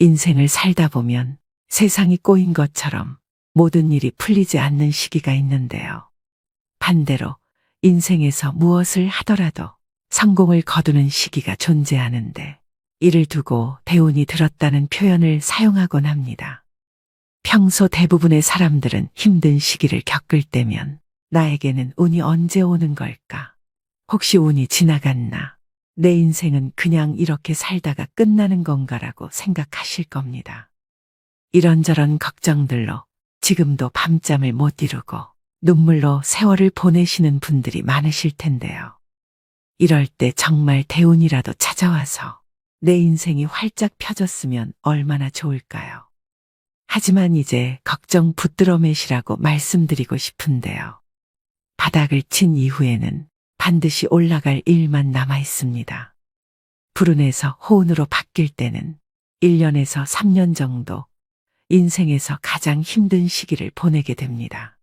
인생을 살다 보면 세상이 꼬인 것처럼 모든 일이 풀리지 않는 시기가 있는데요. 반대로 인생에서 무엇을 하더라도 성공을 거두는 시기가 존재하는데 이를 두고 대운이 들었다는 표현을 사용하곤 합니다. 평소 대부분의 사람들은 힘든 시기를 겪을 때면 나에게는 운이 언제 오는 걸까? 혹시 운이 지나갔나? 내 인생은 그냥 이렇게 살다가 끝나는 건가라고 생각하실 겁니다. 이런저런 걱정들로 지금도 밤잠을 못 이루고 눈물로 세월을 보내시는 분들이 많으실 텐데요. 이럴 때 정말 대운이라도 찾아와서 내 인생이 활짝 펴졌으면 얼마나 좋을까요? 하지만 이제 걱정 붙들어 매시라고 말씀드리고 싶은데요. 바닥을 친 이후에는 반드시 올라갈 일만 남아 있습니다. 불운에서 호운으로 바뀔 때는 1년에서 3년 정도 인생에서 가장 힘든 시기를 보내게 됩니다.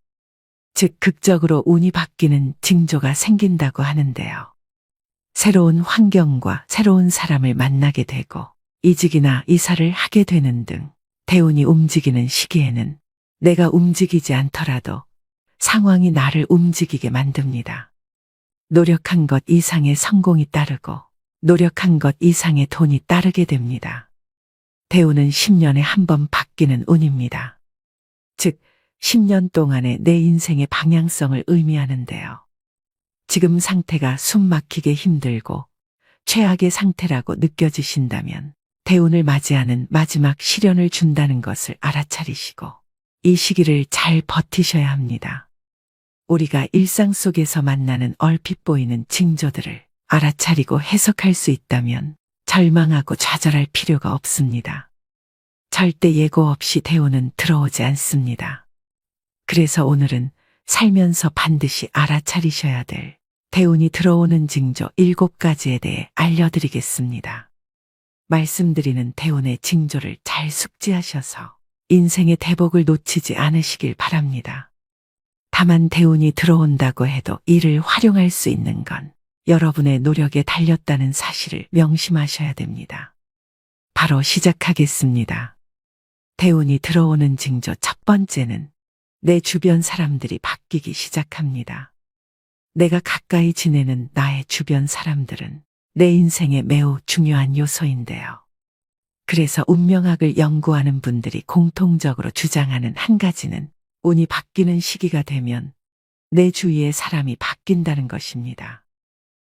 즉 극적으로 운이 바뀌는 징조가 생긴다고 하는데요. 새로운 환경과 새로운 사람을 만나게 되고 이직이나 이사를 하게 되는 등 대운이 움직이는 시기에는 내가 움직이지 않더라도 상황이 나를 움직이게 만듭니다. 노력한 것 이상의 성공이 따르고 노력한 것 이상의 돈이 따르게 됩니다. 대운은 10년에 한 번 바뀌는 운입니다. 즉 10년 동안의 내 인생의 방향성을 의미하는데요. 지금 상태가 숨 막히게 힘들고 최악의 상태라고 느껴지신다면 대운을 맞이하는 마지막 시련을 준다는 것을 알아차리시고 이 시기를 잘 버티셔야 합니다. 우리가 일상 속에서 만나는 얼핏 보이는 징조들을 알아차리고 해석할 수 있다면 절망하고 좌절할 필요가 없습니다. 절대 예고 없이 대운은 들어오지 않습니다. 그래서 오늘은 살면서 반드시 알아차리셔야 될 대운이 들어오는 징조 7가지에 대해 알려드리겠습니다. 말씀드리는 대운의 징조를 잘 숙지하셔서 인생의 대복을 놓치지 않으시길 바랍니다. 다만 대운이 들어온다고 해도 이를 활용할 수 있는 건 여러분의 노력에 달렸다는 사실을 명심하셔야 됩니다. 바로 시작하겠습니다. 대운이 들어오는 징조 첫 번째는 내 주변 사람들이 바뀌기 시작합니다. 내가 가까이 지내는 나의 주변 사람들은 내 인생에 매우 중요한 요소인데요. 그래서 운명학을 연구하는 분들이 공통적으로 주장하는 한 가지는 운이 바뀌는 시기가 되면 내 주위의 사람이 바뀐다는 것입니다.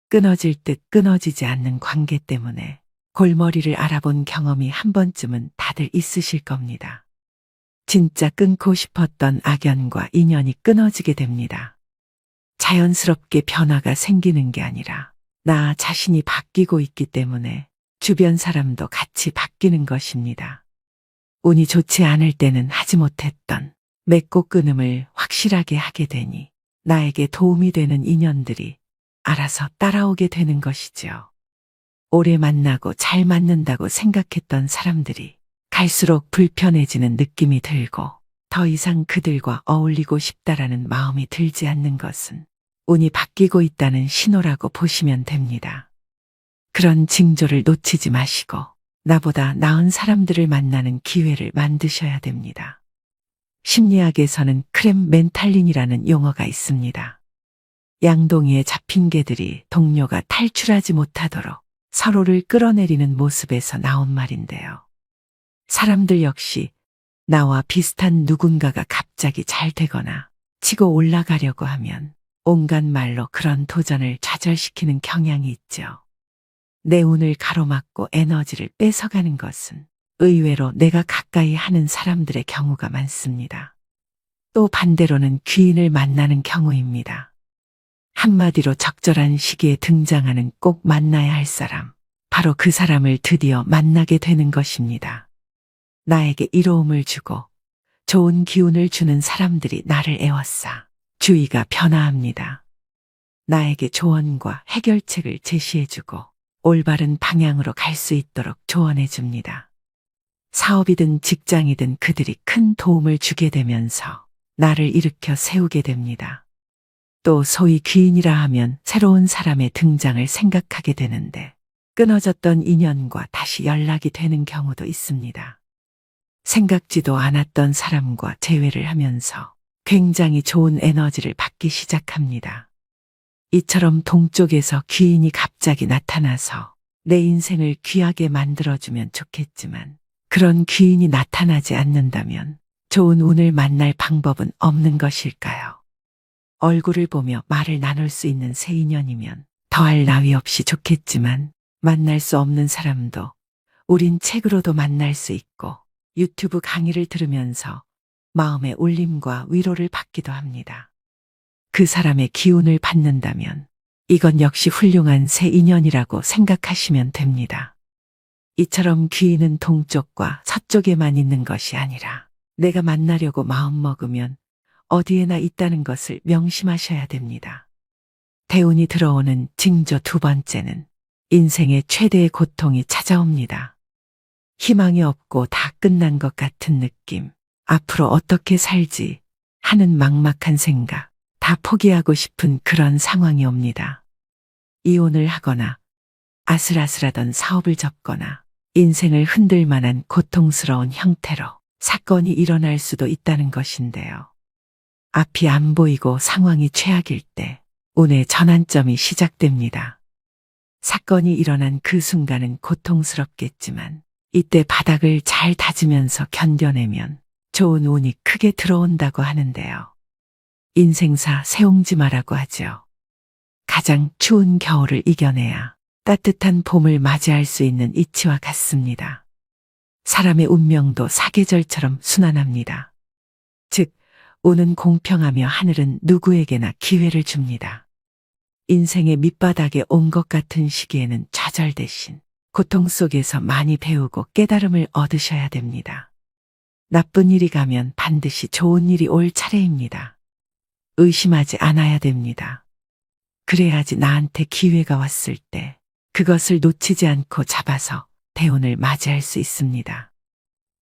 끊어질 듯 끊어지지 않는 관계 때문에 골머리를 알아본 경험이 한 번쯤은 다들 있으실 겁니다. 진짜 끊고 싶었던 악연과 인연이 끊어지게 됩니다. 자연스럽게 변화가 생기는 게 아니라 나 자신이 바뀌고 있기 때문에 주변 사람도 같이 바뀌는 것입니다. 운이 좋지 않을 때는 하지 못했던 맺고 끊음을 확실하게 하게 되니 나에게 도움이 되는 인연들이 알아서 따라오게 되는 것이죠. 오래 만나고 잘 맞는다고 생각했던 사람들이 갈수록 불편해지는 느낌이 들고 더 이상 그들과 어울리고 싶다라는 마음이 들지 않는 것은 운이 바뀌고 있다는 신호라고 보시면 됩니다. 그런 징조를 놓치지 마시고 나보다 나은 사람들을 만나는 기회를 만드셔야 됩니다. 심리학에서는 크렘 멘탈린이라는 용어가 있습니다. 양동이에 잡힌 개들이 동료가 탈출하지 못하도록 서로를 끌어내리는 모습에서 나온 말인데요. 사람들 역시 나와 비슷한 누군가가 갑자기 잘 되거나 치고 올라가려고 하면 온갖 말로 그런 도전을 좌절시키는 경향이 있죠. 내 운을 가로막고 에너지를 뺏어가는 것은 의외로 내가 가까이 하는 사람들의 경우가 많습니다. 또 반대로는 귀인을 만나는 경우입니다. 한마디로 적절한 시기에 등장하는 꼭 만나야 할 사람, 바로 그 사람을 드디어 만나게 되는 것입니다. 나에게 이로움을 주고 좋은 기운을 주는 사람들이 나를 에워싸 주위가 변화합니다. 나에게 조언과 해결책을 제시해주고 올바른 방향으로 갈 수 있도록 조언해줍니다. 사업이든 직장이든 그들이 큰 도움을 주게 되면서 나를 일으켜 세우게 됩니다. 또 소위 귀인이라 하면 새로운 사람의 등장을 생각하게 되는데 끊어졌던 인연과 다시 연락이 되는 경우도 있습니다. 생각지도 않았던 사람과 재회를 하면서 굉장히 좋은 에너지를 받기 시작합니다. 이처럼 동쪽에서 귀인이 갑자기 나타나서 내 인생을 귀하게 만들어주면 좋겠지만 그런 귀인이 나타나지 않는다면 좋은 운을 만날 방법은 없는 것일까요? 얼굴을 보며 말을 나눌 수 있는 새 인연이면 더할 나위 없이 좋겠지만 만날 수 없는 사람도 우린 책으로도 만날 수 있고 유튜브 강의를 들으면서 마음의 울림과 위로를 받기도 합니다. 그 사람의 기운을 받는다면 이건 역시 훌륭한 새 인연이라고 생각하시면 됩니다. 이처럼 귀인은 동쪽과 서쪽에만 있는 것이 아니라 내가 만나려고 마음먹으면 어디에나 있다는 것을 명심하셔야 됩니다. 대운이 들어오는 징조 두 번째는 인생의 최대의 고통이 찾아옵니다. 희망이 없고 다 끝난 것 같은 느낌, 앞으로 어떻게 살지 하는 막막한 생각, 다 포기하고 싶은 그런 상황이 옵니다. 이혼을 하거나 아슬아슬하던 사업을 접거나 인생을 흔들 만한 고통스러운 형태로 사건이 일어날 수도 있다는 것인데요. 앞이 안 보이고 상황이 최악일 때 운의 전환점이 시작됩니다. 사건이 일어난 그 순간은 고통스럽겠지만 이때 바닥을 잘 다지면서 견뎌내면 좋은 운이 크게 들어온다고 하는데요. 인생사 세옹지마라고 하죠. 가장 추운 겨울을 이겨내야 따뜻한 봄을 맞이할 수 있는 이치와 같습니다. 사람의 운명도 사계절처럼 순환합니다. 즉, 운은 공평하며 하늘은 누구에게나 기회를 줍니다. 인생의 밑바닥에 온 것 같은 시기에는 좌절 대신 고통 속에서 많이 배우고 깨달음을 얻으셔야 됩니다. 나쁜 일이 가면 반드시 좋은 일이 올 차례입니다. 의심하지 않아야 됩니다. 그래야지 나한테 기회가 왔을 때 그것을 놓치지 않고 잡아서 대운을 맞이할 수 있습니다.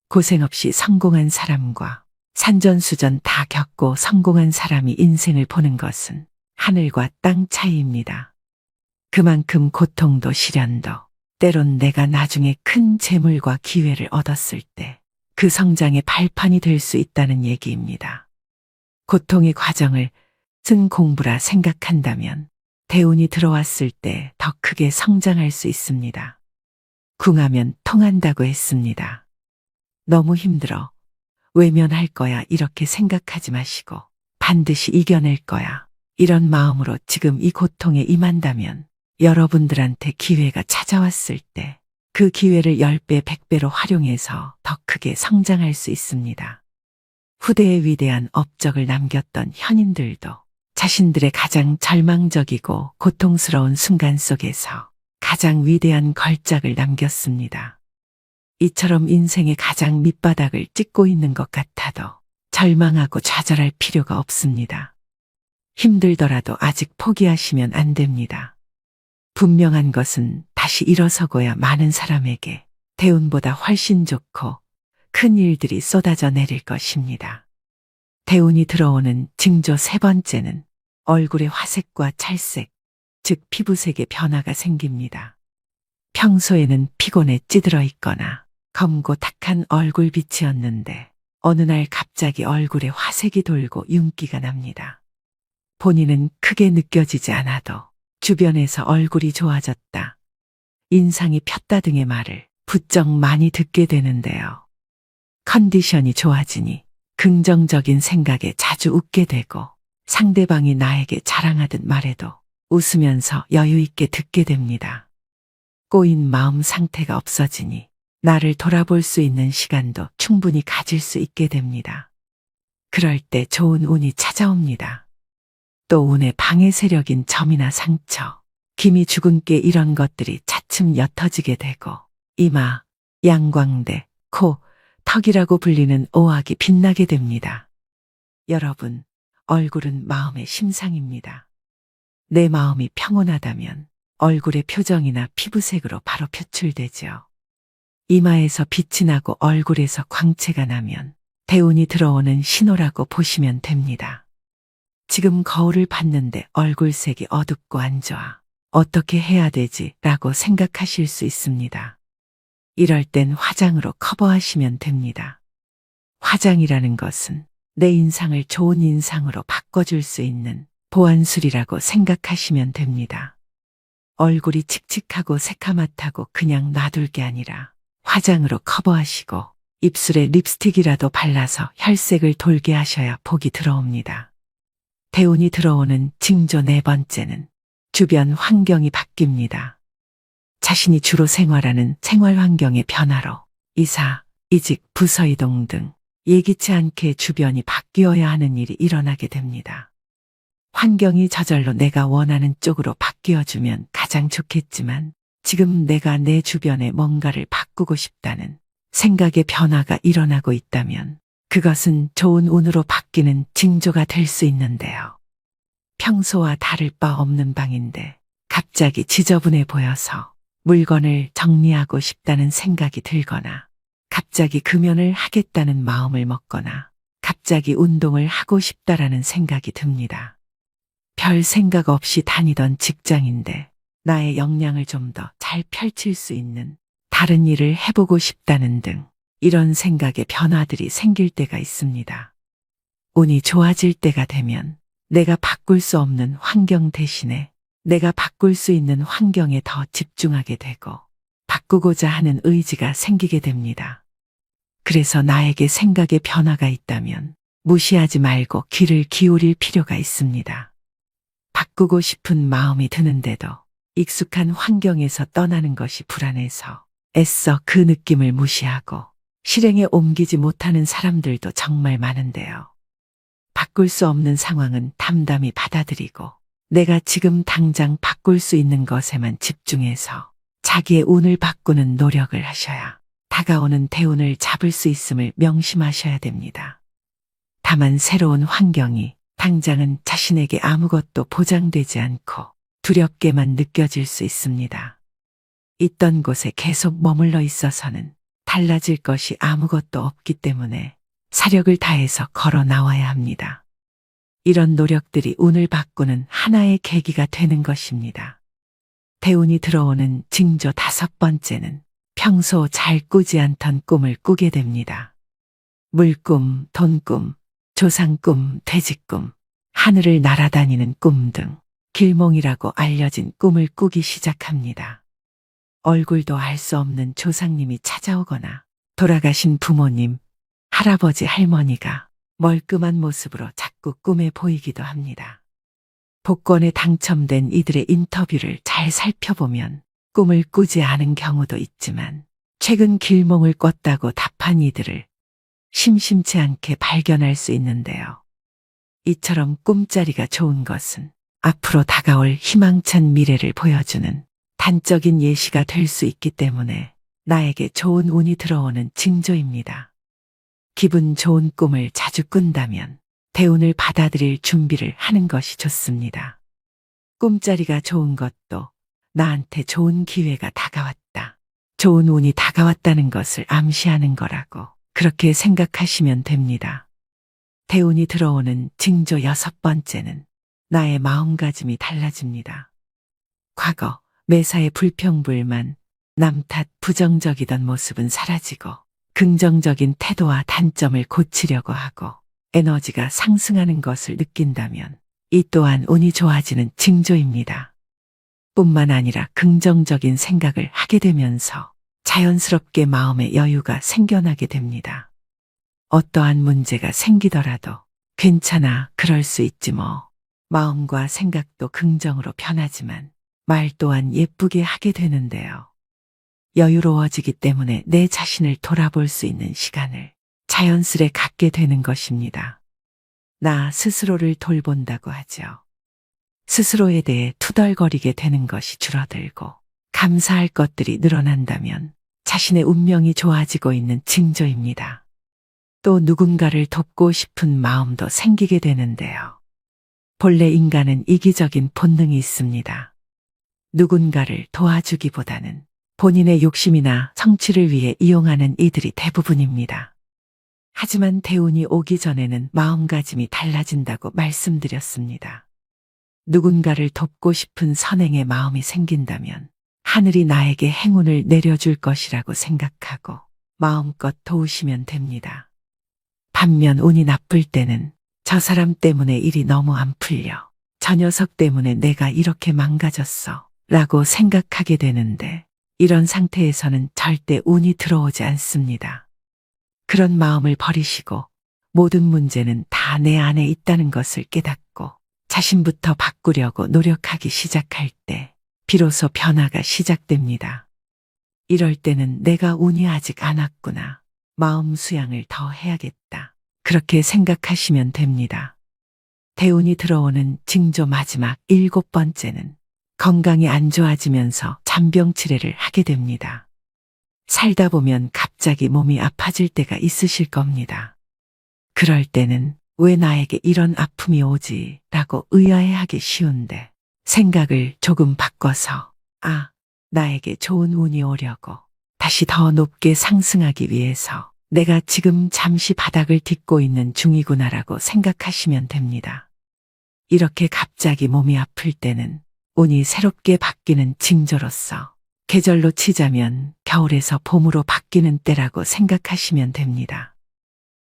고생 없이 성공한 사람과 산전수전 다 겪고 성공한 사람이 인생을 보는 것은 하늘과 땅 차이입니다. 그만큼 고통도 시련도 때론 내가 나중에 큰 재물과 기회를 얻었을 때 그 성장의 발판이 될 수 있다는 얘기입니다. 고통의 과정을 쓴 공부라 생각한다면 대운이 들어왔을 때 더 크게 성장할 수 있습니다. 궁하면 통한다고 했습니다. 너무 힘들어. 외면할 거야 이렇게 생각하지 마시고 반드시 이겨낼 거야. 이런 마음으로 지금 이 고통에 임한다면 여러분들한테 기회가 찾아왔을 때 그 기회를 10배, 100배로 활용해서 더 크게 성장할 수 있습니다. 후대에 위대한 업적을 남겼던 현인들도 자신들의 가장 절망적이고 고통스러운 순간 속에서 가장 위대한 걸작을 남겼습니다. 이처럼 인생의 가장 밑바닥을 찍고 있는 것 같아도 절망하고 좌절할 필요가 없습니다. 힘들더라도 아직 포기하시면 안 됩니다. 분명한 것은 다시 일어서고야 많은 사람에게 대운보다 훨씬 좋고 큰 일들이 쏟아져 내릴 것입니다. 대운이 들어오는 징조 세 번째는 얼굴의 화색과 찰색, 즉 피부색의 변화가 생깁니다. 평소에는 피곤에 찌들어 있거나 검고 탁한 얼굴빛이었는데 어느 날 갑자기 얼굴에 화색이 돌고 윤기가 납니다. 본인은 크게 느껴지지 않아도 주변에서 얼굴이 좋아졌다, 인상이 폈다 등의 말을 부쩍 많이 듣게 되는데요. 컨디션이 좋아지니 긍정적인 생각에 자주 웃게 되고 상대방이 나에게 자랑하듯 말해도 웃으면서 여유 있게 듣게 됩니다. 꼬인 마음 상태가 없어지니 나를 돌아볼 수 있는 시간도 충분히 가질 수 있게 됩니다. 그럴 때 좋은 운이 찾아옵니다. 또 운의 방해 세력인 점이나 상처, 기미 죽은 깨 이런 것들이 차츰 옅어지게 되고 이마, 양광대, 코, 턱이라고 불리는 오악이 빛나게 됩니다. 여러분, 얼굴은 마음의 심상입니다. 내 마음이 평온하다면 얼굴의 표정이나 피부색으로 바로 표출되죠. 이마에서 빛이 나고 얼굴에서 광채가 나면 대운이 들어오는 신호라고 보시면 됩니다. 지금 거울을 봤는데 얼굴색이 어둡고 안 좋아. 어떻게 해야 되지? 라고 생각하실 수 있습니다. 이럴 땐 화장으로 커버하시면 됩니다. 화장이라는 것은 내 인상을 좋은 인상으로 바꿔줄 수 있는 보안술이라고 생각하시면 됩니다. 얼굴이 칙칙하고 새카맣다고 그냥 놔둘 게 아니라 화장으로 커버하시고 입술에 립스틱이라도 발라서 혈색을 돌게 하셔야 복이 들어옵니다. 대운이 들어오는 징조 네 번째는 주변 환경이 바뀝니다. 자신이 주로 생활하는 생활 환경의 변화로 이사, 이직, 부서 이동 등 예기치 않게 주변이 바뀌어야 하는 일이 일어나게 됩니다. 환경이 저절로 내가 원하는 쪽으로 바뀌어주면 가장 좋겠지만 지금 내가 내 주변에 뭔가를 바꾸고 싶다는 생각의 변화가 일어나고 있다면 그것은 좋은 운으로 바뀌는 징조가 될 수 있는데요. 평소와 다를 바 없는 방인데 갑자기 지저분해 보여서 물건을 정리하고 싶다는 생각이 들거나 갑자기 금연을 하겠다는 마음을 먹거나 갑자기 운동을 하고 싶다라는 생각이 듭니다. 별 생각 없이 다니던 직장인데 나의 역량을 좀 더 잘 펼칠 수 있는 다른 일을 해보고 싶다는 등 이런 생각의 변화들이 생길 때가 있습니다. 운이 좋아질 때가 되면 내가 바꿀 수 없는 환경 대신에 내가 바꿀 수 있는 환경에 더 집중하게 되고 바꾸고자 하는 의지가 생기게 됩니다. 그래서 나에게 생각의 변화가 있다면 무시하지 말고 귀를 기울일 필요가 있습니다. 바꾸고 싶은 마음이 드는데도 익숙한 환경에서 떠나는 것이 불안해서 애써 그 느낌을 무시하고 실행에 옮기지 못하는 사람들도 정말 많은데요. 바꿀 수 없는 상황은 담담히 받아들이고 내가 지금 당장 바꿀 수 있는 것에만 집중해서 자기의 운을 바꾸는 노력을 하셔야 다가오는 대운을 잡을 수 있음을 명심하셔야 됩니다. 다만 새로운 환경이 당장은 자신에게 아무것도 보장되지 않고 두렵게만 느껴질 수 있습니다. 있던 곳에 계속 머물러 있어서는 달라질 것이 아무것도 없기 때문에 사력을 다해서 걸어 나와야 합니다. 이런 노력들이 운을 바꾸는 하나의 계기가 되는 것입니다. 대운이 들어오는 징조 다섯 번째는 평소 잘 꾸지 않던 꿈을 꾸게 됩니다. 물꿈, 돈꿈, 조상꿈, 돼지꿈, 하늘을 날아다니는 꿈 등 길몽이라고 알려진 꿈을 꾸기 시작합니다. 얼굴도 알 수 없는 조상님이 찾아오거나 돌아가신 부모님, 할아버지, 할머니가 멀끔한 모습으로 자꾸 꿈에 보이기도 합니다. 복권에 당첨된 이들의 인터뷰를 잘 살펴보면 꿈을 꾸지 않은 경우도 있지만 최근 길몽을 꿨다고 답한 이들을 심심치 않게 발견할 수 있는데요. 이처럼 꿈자리가 좋은 것은 앞으로 다가올 희망찬 미래를 보여주는 단적인 예시가 될 수 있기 때문에 나에게 좋은 운이 들어오는 징조입니다. 기분 좋은 꿈을 자주 꾼다면 대운을 받아들일 준비를 하는 것이 좋습니다. 꿈자리가 좋은 것도 나한테 좋은 기회가 다가왔다, 좋은 운이 다가왔다는 것을 암시하는 거라고 그렇게 생각하시면 됩니다. 대운이 들어오는 징조 여섯 번째는 나의 마음가짐이 달라집니다. 과거 매사에 불평불만, 남 탓 부정적이던 모습은 사라지고 긍정적인 태도와 단점을 고치려고 하고 에너지가 상승하는 것을 느낀다면 이 또한 운이 좋아지는 징조입니다. 뿐만 아니라 긍정적인 생각을 하게 되면서 자연스럽게 마음의 여유가 생겨나게 됩니다. 어떠한 문제가 생기더라도 괜찮아, 그럴 수 있지 뭐. 마음과 생각도 긍정으로 변하지만 말 또한 예쁘게 하게 되는데요. 여유로워지기 때문에 내 자신을 돌아볼 수 있는 시간을 자연스레 갖게 되는 것입니다. 나 스스로를 돌본다고 하죠. 스스로에 대해 투덜거리게 되는 것이 줄어들고 감사할 것들이 늘어난다면 자신의 운명이 좋아지고 있는 징조입니다. 또 누군가를 돕고 싶은 마음도 생기게 되는데요. 본래 인간은 이기적인 본능이 있습니다. 누군가를 도와주기보다는 본인의 욕심이나 성취를 위해 이용하는 이들이 대부분입니다. 하지만 대운이 오기 전에는 마음가짐이 달라진다고 말씀드렸습니다. 누군가를 돕고 싶은 선행의 마음이 생긴다면 하늘이 나에게 행운을 내려줄 것이라고 생각하고 마음껏 도우시면 됩니다. 반면 운이 나쁠 때는 저 사람 때문에 일이 너무 안 풀려. 저 녀석 때문에 내가 이렇게 망가졌어. 라고 생각하게 되는데 이런 상태에서는 절대 운이 들어오지 않습니다. 그런 마음을 버리시고 모든 문제는 다 내 안에 있다는 것을 깨닫고 자신부터 바꾸려고 노력하기 시작할 때 비로소 변화가 시작됩니다. 이럴 때는 내가 운이 아직 안 왔구나. 마음 수양을 더 해야겠다. 그렇게 생각하시면 됩니다. 대운이 들어오는 징조 마지막 7번째는 건강이 안 좋아지면서 잔병 치레를 하게 됩니다. 살다 보면 갑자기 몸이 아파질 때가 있으실 겁니다. 그럴 때는 왜 나에게 이런 아픔이 오지? 라고 의아해하기 쉬운데 생각을 조금 바꿔서 나에게 좋은 운이 오려고 다시 더 높게 상승하기 위해서 내가 지금 잠시 바닥을 딛고 있는 중이구나라고 생각하시면 됩니다. 이렇게 갑자기 몸이 아플 때는 운이 새롭게 바뀌는 징조로서 계절로 치자면 겨울에서 봄으로 바뀌는 때라고 생각하시면 됩니다.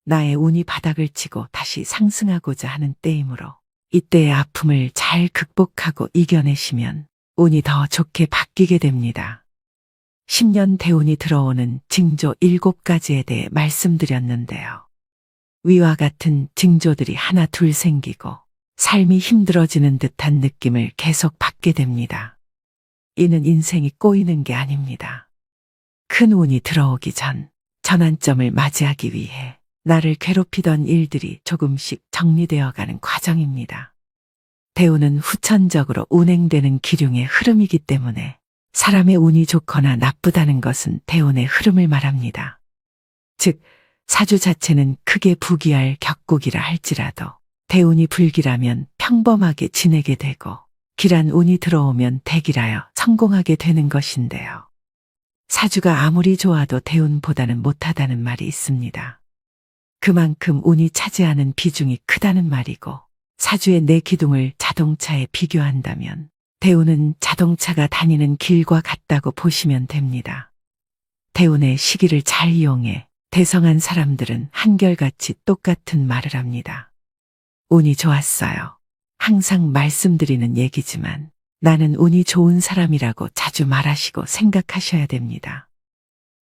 나의 운이 바닥을 치고 다시 상승하고자 하는 때이므로 이때의 아픔을 잘 극복하고 이겨내시면 운이 더 좋게 바뀌게 됩니다. 10년 대운이 들어오는 징조 7가지에 대해 말씀드렸는데요. 위와 같은 징조들이 하나 둘 생기고 삶이 힘들어지는 듯한 느낌을 계속 받게 됩니다. 이는 인생이 꼬이는 게 아닙니다. 큰 운이 들어오기 전 전환점을 맞이하기 위해 나를 괴롭히던 일들이 조금씩 정리되어가는 과정입니다. 대운은 후천적으로 운행되는 기륭의 흐름이기 때문에 사람의 운이 좋거나 나쁘다는 것은 대운의 흐름을 말합니다. 즉, 사주 자체는 크게 부귀할 격국이라 할지라도 대운이 불길하면 평범하게 지내게 되고 길한 운이 들어오면 대길하여 성공하게 되는 것인데요. 사주가 아무리 좋아도 대운보다는 못하다는 말이 있습니다. 그만큼 운이 차지하는 비중이 크다는 말이고 사주의 내 기둥을 자동차에 비교한다면 대운은 자동차가 다니는 길과 같다고 보시면 됩니다. 대운의 시기를 잘 이용해 대성한 사람들은 한결같이 똑같은 말을 합니다. 운이 좋았어요. 항상 말씀드리는 얘기지만 나는 운이 좋은 사람이라고 자주 말하시고 생각하셔야 됩니다.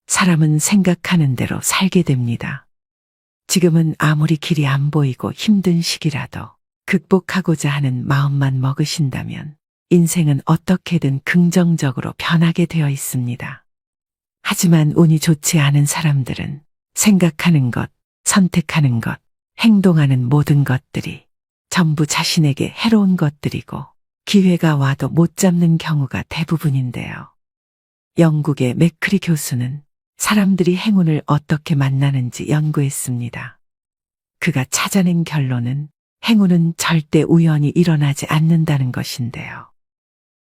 사람은 생각하는 대로 살게 됩니다. 지금은 아무리 길이 안 보이고 힘든 시기라도 극복하고자 하는 마음만 먹으신다면 인생은 어떻게든 긍정적으로 변하게 되어 있습니다. 하지만 운이 좋지 않은 사람들은 생각하는 것, 선택하는 것, 행동하는 모든 것들이 전부 자신에게 해로운 것들이고 기회가 와도 못 잡는 경우가 대부분인데요. 영국의 맥크리 교수는 사람들이 행운을 어떻게 만나는지 연구했습니다. 그가 찾아낸 결론은 행운은 절대 우연히 일어나지 않는다는 것인데요.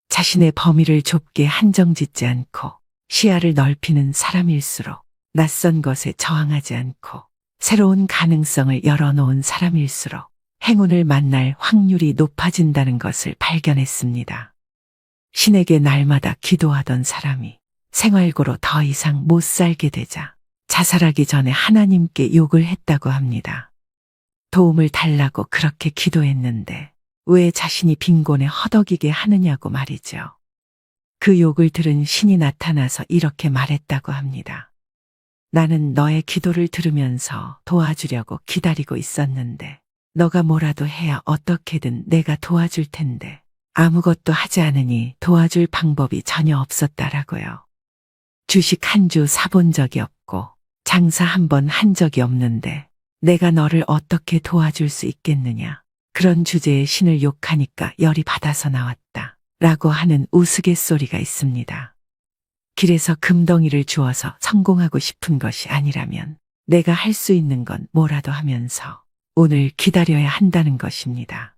자신의 범위를 좁게 한정짓지 않고 시야를 넓히는 사람일수록 낯선 것에 저항하지 않고 새로운 가능성을 열어놓은 사람일수록 행운을 만날 확률이 높아진다는 것을 발견했습니다. 신에게 날마다 기도하던 사람이 생활고로 더 이상 못 살게 되자 자살하기 전에 하나님께 욕을 했다고 합니다. 도움을 달라고 그렇게 기도했는데 왜 자신이 빈곤에 허덕이게 하느냐고 말이죠. 그 욕을 들은 신이 나타나서 이렇게 말했다고 합니다. 나는 너의 기도를 들으면서 도와주려고 기다리고 있었는데 너가 뭐라도 해야 어떻게든 내가 도와줄 텐데 아무것도 하지 않으니 도와줄 방법이 전혀 없었다라고요. 주식 한 주 사본 적이 없고 장사 한 번 한 적이 없는데 내가 너를 어떻게 도와줄 수 있겠느냐. 그런 주제에 신을 욕하니까 열이 받아서 나왔다. 라고 하는 우스갯소리가 있습니다. 길에서 금덩이를 주어서 성공하고 싶은 것이 아니라면 내가 할 수 있는 건 뭐라도 하면서 오늘 기다려야 한다는 것입니다.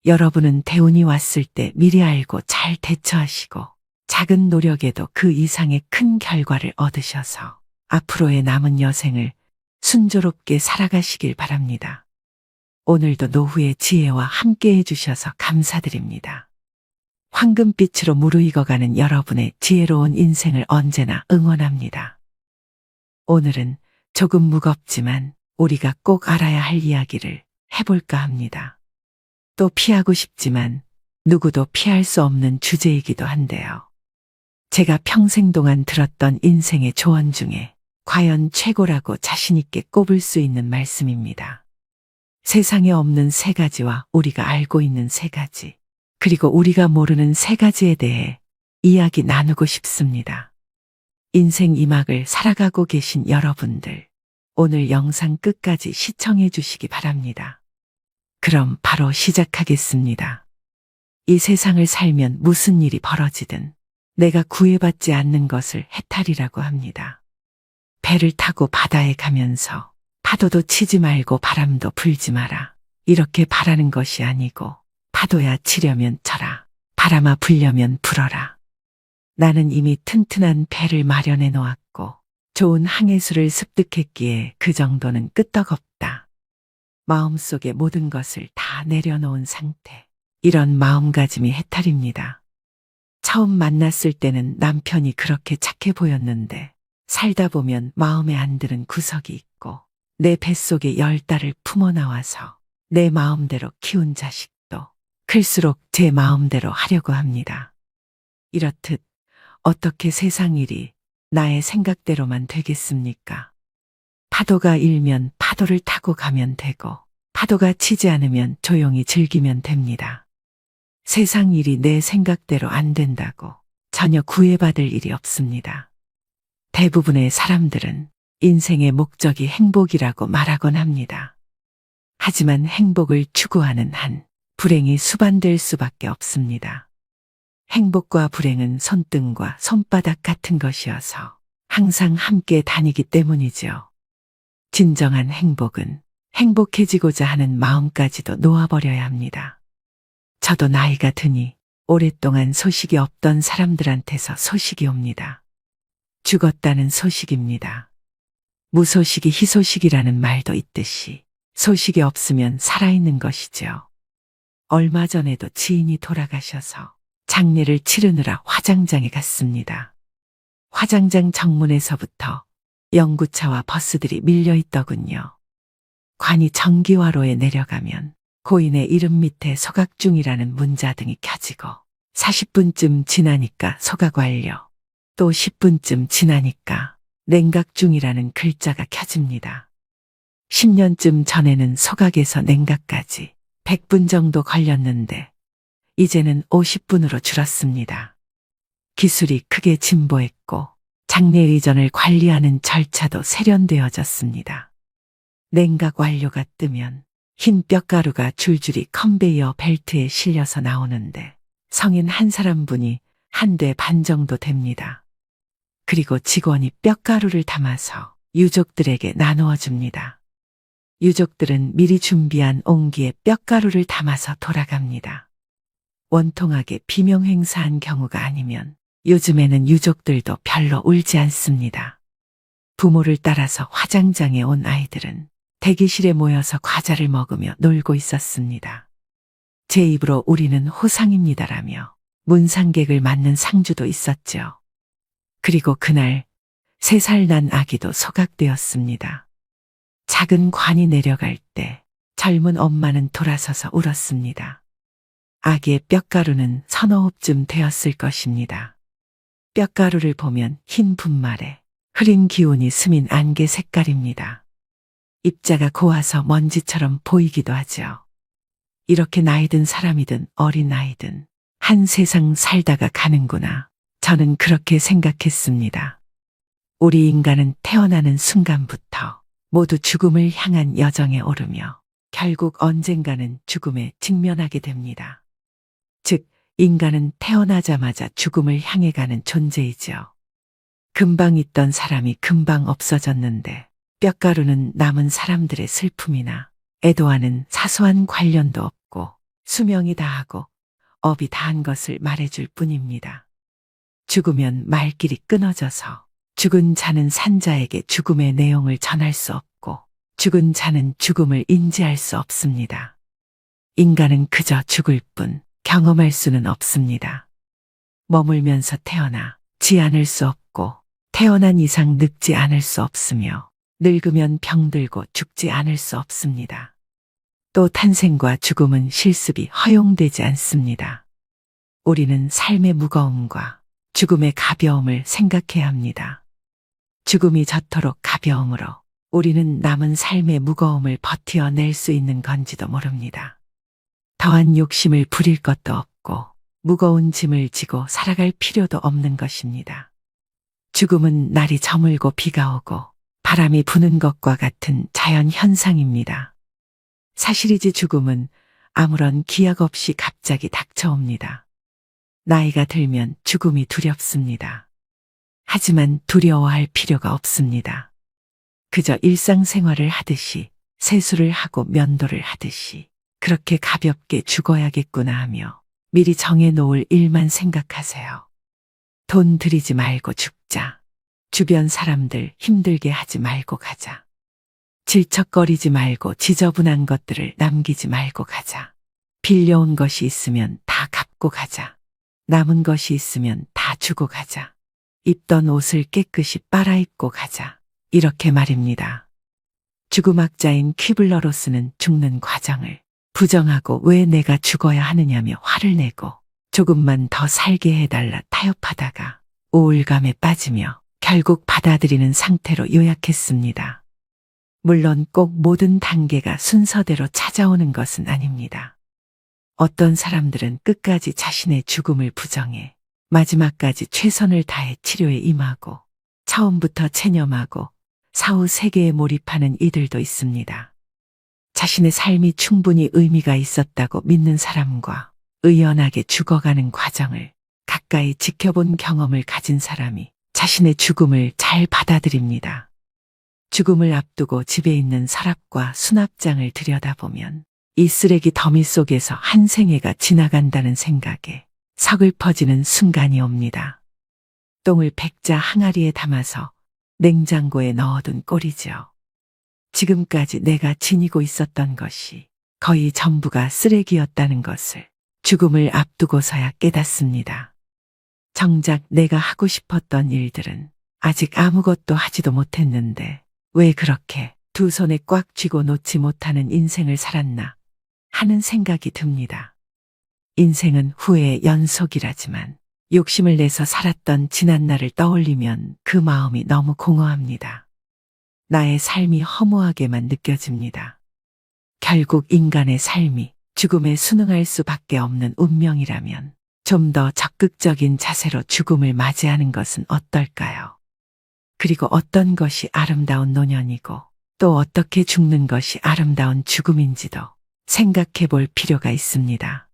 여러분은 대운이 왔을 때 미리 알고 잘 대처하시고 작은 노력에도 그 이상의 큰 결과를 얻으셔서 앞으로의 남은 여생을 순조롭게 살아가시길 바랍니다. 오늘도 노후의 지혜와 함께 해주셔서 감사드립니다. 황금빛으로 무르익어가는 여러분의 지혜로운 인생을 언제나 응원합니다. 오늘은 조금 무겁지만 우리가 꼭 알아야 할 이야기를 해볼까 합니다. 또 피하고 싶지만 누구도 피할 수 없는 주제이기도 한데요. 제가 평생 동안 들었던 인생의 조언 중에 과연 최고라고 자신있게 꼽을 수 있는 말씀입니다. 세상에 없는 세 가지와 우리가 알고 있는 세 가지, 그리고 우리가 모르는 세 가지에 대해 이야기 나누고 싶습니다. 인생 2막을 살아가고 계신 여러분들, 오늘 영상 끝까지 시청해 주시기 바랍니다. 그럼 바로 시작하겠습니다. 이 세상을 살면 무슨 일이 벌어지든 내가 구애받지 않는 것을 해탈이라고 합니다. 배를 타고 바다에 가면서 파도도 치지 말고 바람도 불지 마라. 이렇게 바라는 것이 아니고 파도야 치려면 쳐라. 바람아 불려면 불어라. 나는 이미 튼튼한 배를 마련해 놓았고 좋은 항해수를 습득했기에 그 정도는 끄떡없다. 마음속의 모든 것을 다 내려놓은 상태. 이런 마음가짐이 해탈입니다. 처음 만났을 때는 남편이 그렇게 착해 보였는데 살다 보면 마음에 안 드는 구석이 있고 내 뱃속에 10달을 품어 나와서 내 마음대로 키운 자식도 클수록 제 마음대로 하려고 합니다. 이렇듯 어떻게 세상 일이 나의 생각대로만 되겠습니까? 파도가 일면 파도를 타고 가면 되고 파도가 치지 않으면 조용히 즐기면 됩니다. 세상 일이 내 생각대로 안 된다고 전혀 구애받을 일이 없습니다. 대부분의 사람들은 인생의 목적이 행복이라고 말하곤 합니다. 하지만 행복을 추구하는 한 불행이 수반될 수밖에 없습니다. 행복과 불행은 손등과 손바닥 같은 것이어서 항상 함께 다니기 때문이죠. 진정한 행복은 행복해지고자 하는 마음까지도 놓아버려야 합니다. 저도 나이가 드니 오랫동안 소식이 없던 사람들한테서 소식이 옵니다. 죽었다는 소식입니다. 무소식이 희소식이라는 말도 있듯이 소식이 없으면 살아있는 것이죠. 얼마 전에도 지인이 돌아가셔서 장례를 치르느라 화장장에 갔습니다. 화장장 정문에서부터 연구차와 버스들이 밀려 있더군요. 관이 정기화로에 내려가면 고인의 이름 밑에 소각 중이라는 문자등이 켜지고 40분쯤 지나니까 소각 완료, 또 10분쯤 지나니까 냉각 중이라는 글자가 켜집니다. 10년쯤 전에는 소각에서 냉각까지 100분 정도 걸렸는데 이제는 50분으로 줄었습니다. 기술이 크게 진보했고 장례 의전을 관리하는 절차도 세련되어졌습니다. 냉각 완료가 뜨면 흰 뼈가루가 줄줄이 컨베이어 벨트에 실려서 나오는데 성인 한 사람분이 한 대 반 정도 됩니다. 그리고 직원이 뼈가루를 담아서 유족들에게 나누어 줍니다. 유족들은 미리 준비한 옹기에 뼈가루를 담아서 돌아갑니다. 원통하게 비명행사한 경우가 아니면 요즘에는 유족들도 별로 울지 않습니다. 부모를 따라서 화장장에 온 아이들은 대기실에 모여서 과자를 먹으며 놀고 있었습니다. 제 입으로 우리는 호상입니다라며 문상객을 맞는 상주도 있었죠. 그리고 그날 3살 난 아기도 소각되었습니다. 작은 관이 내려갈 때 젊은 엄마는 돌아서서 울었습니다. 아기의 뼈가루는 서너 홉쯤 되었을 것입니다. 뼈가루를 보면 흰 분말에 흐린 기운이 스민 안개 색깔입니다. 입자가 고와서 먼지처럼 보이기도 하죠. 이렇게 나이 든 사람이든 어린아이든 한 세상 살다가 가는구나. 저는 그렇게 생각했습니다. 우리 인간은 태어나는 순간부터 모두 죽음을 향한 여정에 오르며 결국 언젠가는 죽음에 직면하게 됩니다. 즉, 인간은 태어나자마자 죽음을 향해 가는 존재이죠. 금방 있던 사람이 금방 없어졌는데 뼈가루는 남은 사람들의 슬픔이나 애도하는 사소한 관련도 없고 수명이 다하고 업이 다한 것을 말해줄 뿐입니다. 죽으면 말길이 끊어져서 죽은 자는 산자에게 죽음의 내용을 전할 수 없고 죽은 자는 죽음을 인지할 수 없습니다. 인간은 그저 죽을 뿐 경험할 수는 없습니다. 머물면서 태어나 지 않을 수 없고 태어난 이상 늙지 않을 수 없으며 늙으면 병들고 죽지 않을 수 없습니다. 또 탄생과 죽음은 실습이 허용되지 않습니다. 우리는 삶의 무거움과 죽음의 가벼움을 생각해야 합니다. 죽음이 저토록 가벼움으로 우리는 남은 삶의 무거움을 버티어낼 수 있는 건지도 모릅니다. 더한 욕심을 부릴 것도 없고 무거운 짐을 지고 살아갈 필요도 없는 것입니다. 죽음은 날이 저물고 비가 오고 바람이 부는 것과 같은 자연 현상입니다. 사실이지 죽음은 아무런 기약 없이 갑자기 닥쳐옵니다. 나이가 들면 죽음이 두렵습니다. 하지만 두려워할 필요가 없습니다. 그저 일상생활을 하듯이 세수를 하고 면도를 하듯이 그렇게 가볍게 죽어야겠구나 하며 미리 정해놓을 일만 생각하세요. 돈 들이지 말고 죽자. 주변 사람들 힘들게 하지 말고 가자. 질척거리지 말고 지저분한 것들을 남기지 말고 가자. 빌려온 것이 있으면 다 갚고 가자. 남은 것이 있으면 다 주고 가자. 입던 옷을 깨끗이 빨아입고 가자. 이렇게 말입니다. 죽음학자인 퀴블러로스는 죽는 과정을 부정하고 왜 내가 죽어야 하느냐며 화를 내고 조금만 더 살게 해달라 타협하다가 우울감에 빠지며 결국 받아들이는 상태로 요약했습니다. 물론 꼭 모든 단계가 순서대로 찾아오는 것은 아닙니다. 어떤 사람들은 끝까지 자신의 죽음을 부정해 마지막까지 최선을 다해 치료에 임하고 처음부터 체념하고 사후 세계에 몰입하는 이들도 있습니다. 자신의 삶이 충분히 의미가 있었다고 믿는 사람과 의연하게 죽어가는 과정을 가까이 지켜본 경험을 가진 사람이 자신의 죽음을 잘 받아들입니다. 죽음을 앞두고 집에 있는 서랍과 수납장을 들여다보면 이 쓰레기 더미 속에서 한 생애가 지나간다는 생각에 서글퍼지는 순간이 옵니다. 똥을 백자 항아리에 담아서 냉장고에 넣어둔 꼴이죠. 지금까지 내가 지니고 있었던 것이 거의 전부가 쓰레기였다는 것을 죽음을 앞두고서야 깨닫습니다. 정작 내가 하고 싶었던 일들은 아직 아무것도 하지도 못했는데 왜 그렇게 두 손에 꽉 쥐고 놓지 못하는 인생을 살았나 하는 생각이 듭니다. 인생은 후회의 연속이라지만 욕심을 내서 살았던 지난날을 떠올리면 그 마음이 너무 공허합니다. 나의 삶이 허무하게만 느껴집니다. 결국 인간의 삶이 죽음에 순응할 수밖에 없는 운명이라면 좀 더 적극적인 자세로 죽음을 맞이하는 것은 어떨까요? 그리고 어떤 것이 아름다운 노년이고 또 어떻게 죽는 것이 아름다운 죽음인지도 생각해 볼 필요가 있습니다.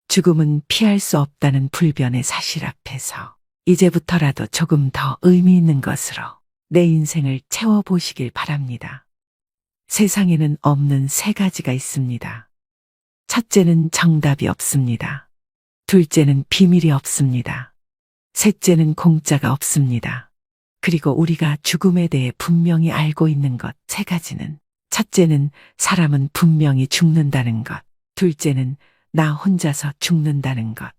죽음은 피할 수 없다는 불변의 사실 앞에서 이제부터라도 조금 더 의미 있는 것으로 내 인생을 채워보시길 바랍니다. 세상에는 없는 세 가지가 있습니다. 첫째는 정답이 없습니다. 둘째는 비밀이 없습니다. 셋째는 공짜가 없습니다. 그리고 우리가 죽음에 대해 분명히 알고 있는 것 세 가지는 첫째는 사람은 분명히 죽는다는 것, 둘째는 나 혼자서 죽는다는 것,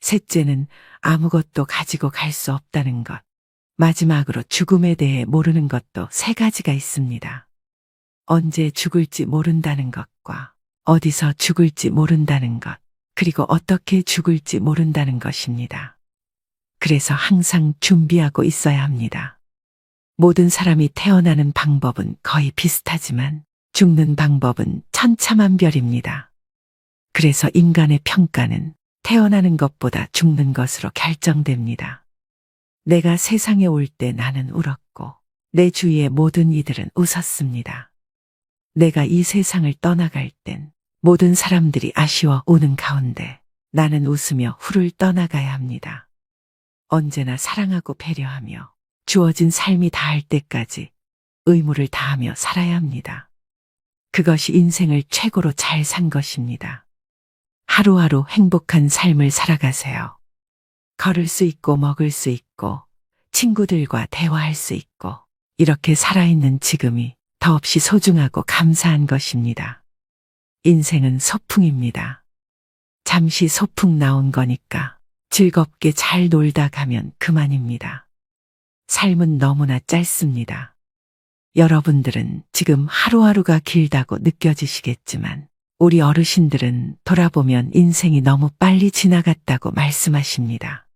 셋째는 아무것도 가지고 갈 수 없다는 것, 마지막으로 죽음에 대해 모르는 것도 세 가지가 있습니다. 언제 죽을지 모른다는 것과 어디서 죽을지 모른다는 것, 그리고 어떻게 죽을지 모른다는 것입니다. 그래서 항상 준비하고 있어야 합니다. 모든 사람이 태어나는 방법은 거의 비슷하지만 죽는 방법은 천차만별입니다. 그래서 인간의 평가는 태어나는 것보다 죽는 것으로 결정됩니다. 내가 세상에 올 때 나는 울었고 내 주위의 모든 이들은 웃었습니다. 내가 이 세상을 떠나갈 땐 모든 사람들이 아쉬워 우는 가운데 나는 웃으며 후를 떠나가야 합니다. 언제나 사랑하고 배려하며 주어진 삶이 다할 때까지 의무를 다하며 살아야 합니다. 그것이 인생을 최고로 잘 산 것입니다. 하루하루 행복한 삶을 살아가세요. 걸을 수 있고 먹을 수 있고 친구들과 대화할 수 있고 이렇게 살아있는 지금이 더없이 소중하고 감사한 것입니다. 인생은 소풍입니다. 잠시 소풍 나온 거니까 즐겁게 잘 놀다 가면 그만입니다. 삶은 너무나 짧습니다. 여러분들은 지금 하루하루가 길다고 느껴지시겠지만 우리 어르신들은 돌아보면 인생이 너무 빨리 지나갔다고 말씀하십니다.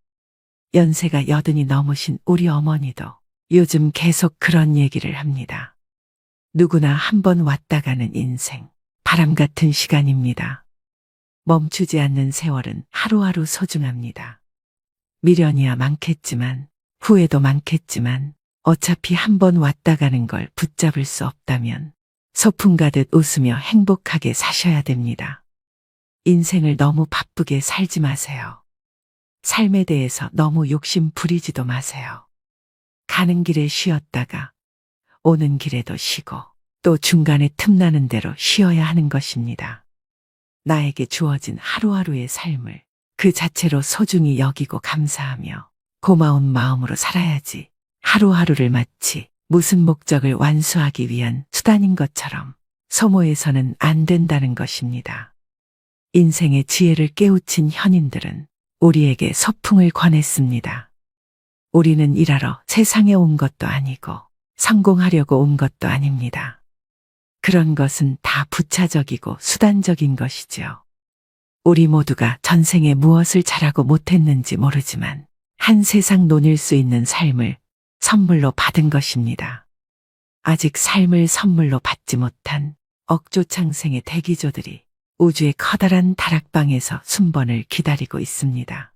연세가 80이 넘으신 우리 어머니도 요즘 계속 그런 얘기를 합니다. 누구나 한 번 왔다 가는 인생, 바람 같은 시간입니다. 멈추지 않는 세월은 하루하루 소중합니다. 미련이야 많겠지만, 후회도 많겠지만, 어차피 한 번 왔다 가는 걸 붙잡을 수 없다면 소풍 가듯 웃으며 행복하게 사셔야 됩니다. 인생을 너무 바쁘게 살지 마세요. 삶에 대해서 너무 욕심 부리지도 마세요. 가는 길에 쉬었다가 오는 길에도 쉬고 또 중간에 틈나는 대로 쉬어야 하는 것입니다. 나에게 주어진 하루하루의 삶을 그 자체로 소중히 여기고 감사하며 고마운 마음으로 살아야지 하루하루를 마치 무슨 목적을 완수하기 위한 수단인 것처럼 소모해서는 안 된다는 것입니다. 인생의 지혜를 깨우친 현인들은 우리에게 소풍을 권했습니다. 우리는 일하러 세상에 온 것도 아니고 성공하려고 온 것도 아닙니다. 그런 것은 다 부차적이고 수단적인 것이지요. 우리 모두가 전생에 무엇을 잘하고 못했는지 모르지만 한 세상 논일 수 있는 삶을 선물로 받은 것입니다. 아직 삶을 선물로 받지 못한 억조창생의 대기조들이 우주의 커다란 다락방에서 순번을 기다리고 있습니다.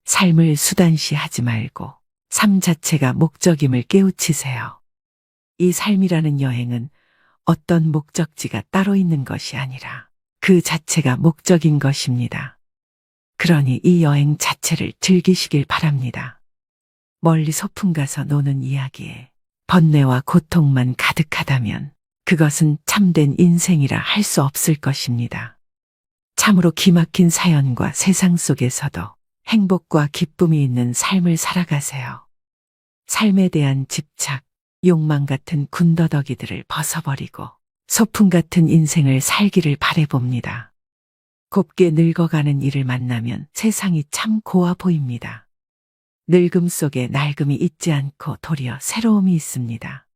삶을 수단시하지 말고 삶 자체가 목적임을 깨우치세요. 이 삶이라는 여행은 어떤 목적지가 따로 있는 것이 아니라 그 자체가 목적인 것입니다. 그러니 이 여행 자체를 즐기시길 바랍니다. 멀리 소풍 가서 노는 이야기에 번뇌와 고통만 가득하다면 그것은 참된 인생이라 할 수 없을 것입니다. 참으로 기막힌 사연과 세상 속에서도 행복과 기쁨이 있는 삶을 살아가세요. 삶에 대한 집착, 욕망 같은 군더더기들을 벗어버리고 소풍 같은 인생을 살기를 바라봅니다. 곱게 늙어가는 이를 만나면 세상이 참 고와 보입니다. 늙음 속에 낡음이 있지 않고 도리어 새로움이 있습니다.